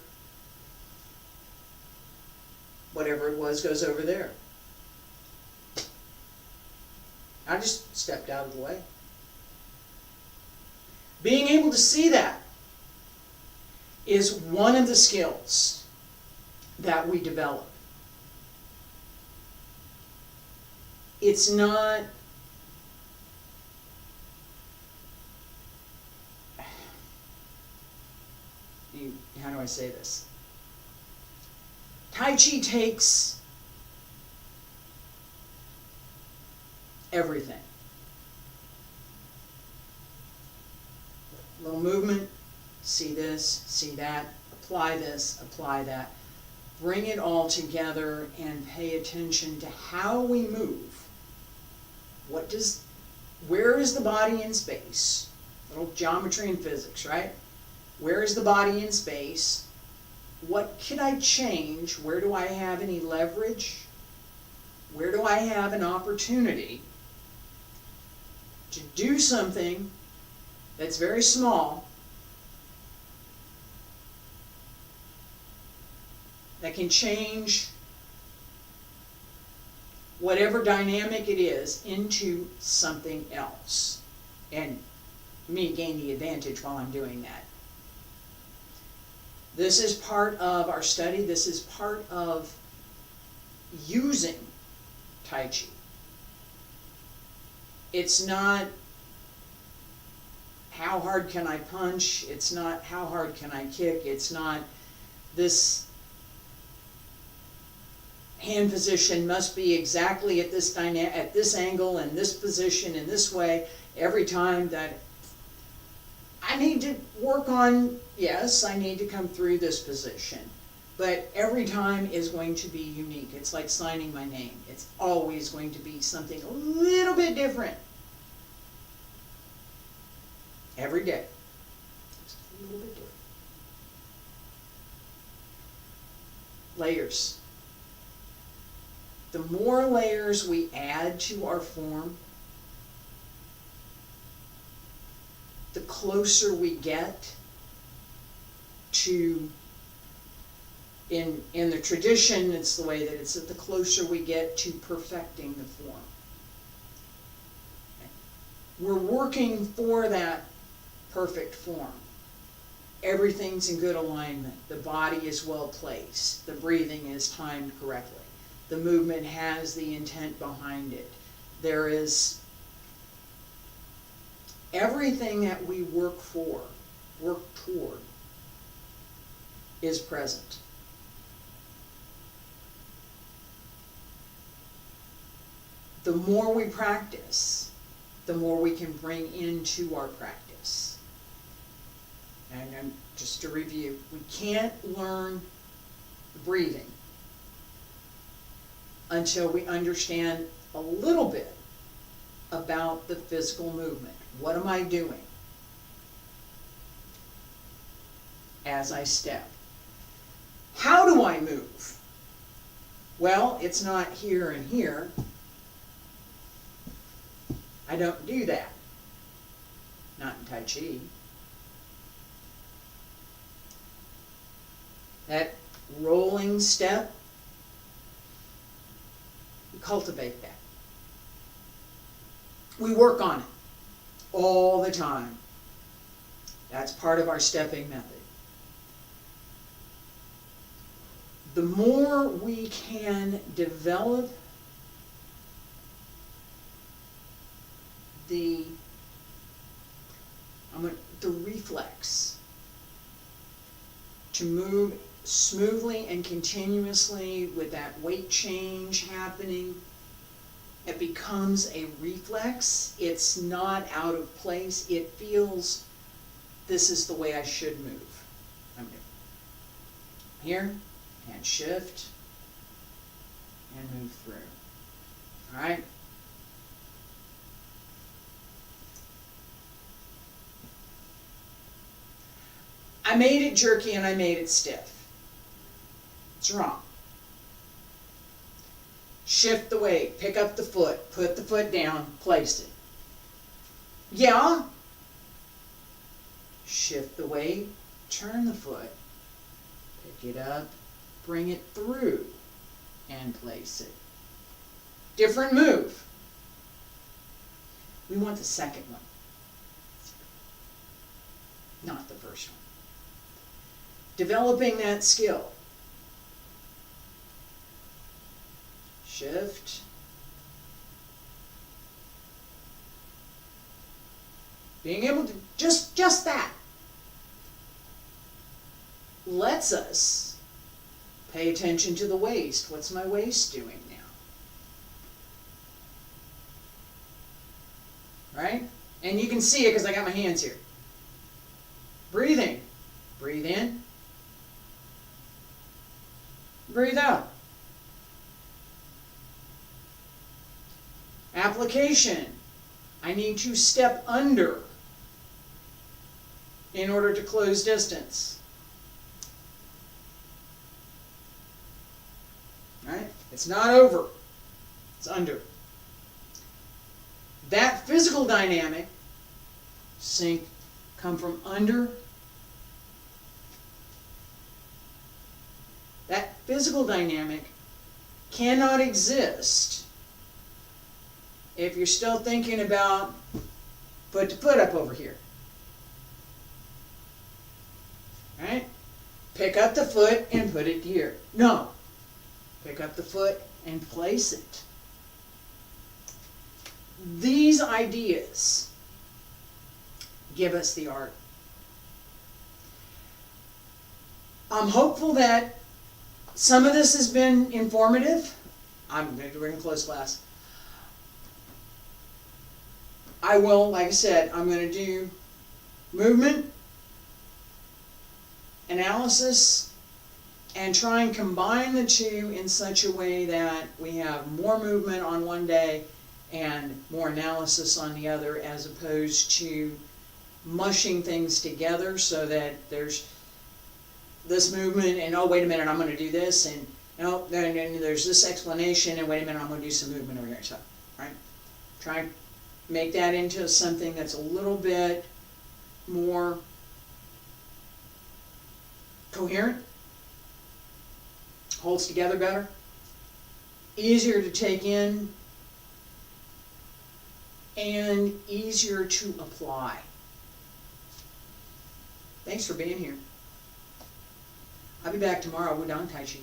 whatever it was goes over there. I just stepped out of the way. Being able to see that is one of the skills that we develop. It's not how do I say this? Tai Chi takes everything. Little movement, see this, see that, apply this, apply that. Bring it all together and pay attention to how we move. Where is the body in space? Little geometry and physics, right? Where is the body in space? What could I change? Where do I have any leverage? Where do I have an opportunity to do something that's very small that can change whatever dynamic it is into something else, and me gain the advantage while I'm doing that. This is part of our study. This is part of using Tai Chi. It's not how hard can I punch, it's not how hard can I kick, it's not this hand position must be exactly at this angle and this position in this way every time. That I need to work on, yes, I need to come through this position, but every time is going to be unique. It's like signing my name. It's always going to be something a little bit different. Every day. Just a little bit different. Layers. The more layers we add to our form, the closer we get to, in the tradition, it's the way that it's, the closer we get to perfecting the form. We're working for that perfect form. Everything's in good alignment. The body is well placed. The breathing is timed correctly. The movement has the intent behind it. There is everything that we work toward, is present. The more we practice, the more we can bring into our practice. And then just to review, we can't learn breathing until we understand a little bit about the physical movement. What am I doing as I step? How do I move? Well, it's not here and here. I don't do that. Not in Tai Chi. That rolling step, we cultivate that. We work on it all the time. That's part of our stepping method. The more we can develop the reflex to move smoothly and continuously with that weight change happening, it becomes a reflex. It's not out of place. It feels, this is the way I should move. I'm good. Here, and shift, and move through. All right? I made it jerky and I made it stiff. It's wrong. Shift the weight, pick up the foot, put the foot down, place it. Yeah. Shift the weight, turn the foot, pick it up, bring it through, and place it. Different move. We want the second one, not the first one. Developing that skill. Shift. Being able to just that lets us pay attention to the waist. What's my waist doing now? Right? And you can see it because I got my hands here. Breathing. Breathe in. Breathe out. Application. I need to step under in order to close distance. Right? It's not over. It's under. That physical dynamic, sink, come from under. That physical dynamic cannot exist if you're still thinking about put the foot up over here. Right? Pick up the foot and put it here. No. Pick up the foot and place it. These ideas give us the art. I'm hopeful that some of this has been informative. We're going to close class. I will, like I said, I'm going to do movement, analysis, and try and combine the two in such a way that we have more movement on one day and more analysis on the other, as opposed to mushing things together so that there's this movement and, oh, wait a minute, I'm going to do this, and oh, then there's this explanation, and wait a minute, I'm going to do some movement over here. So, right? Try and make that into something that's a little bit more coherent, holds together better, easier to take in, and easier to apply. Thanks for being here. I'll be back tomorrow with Untitled Taiji.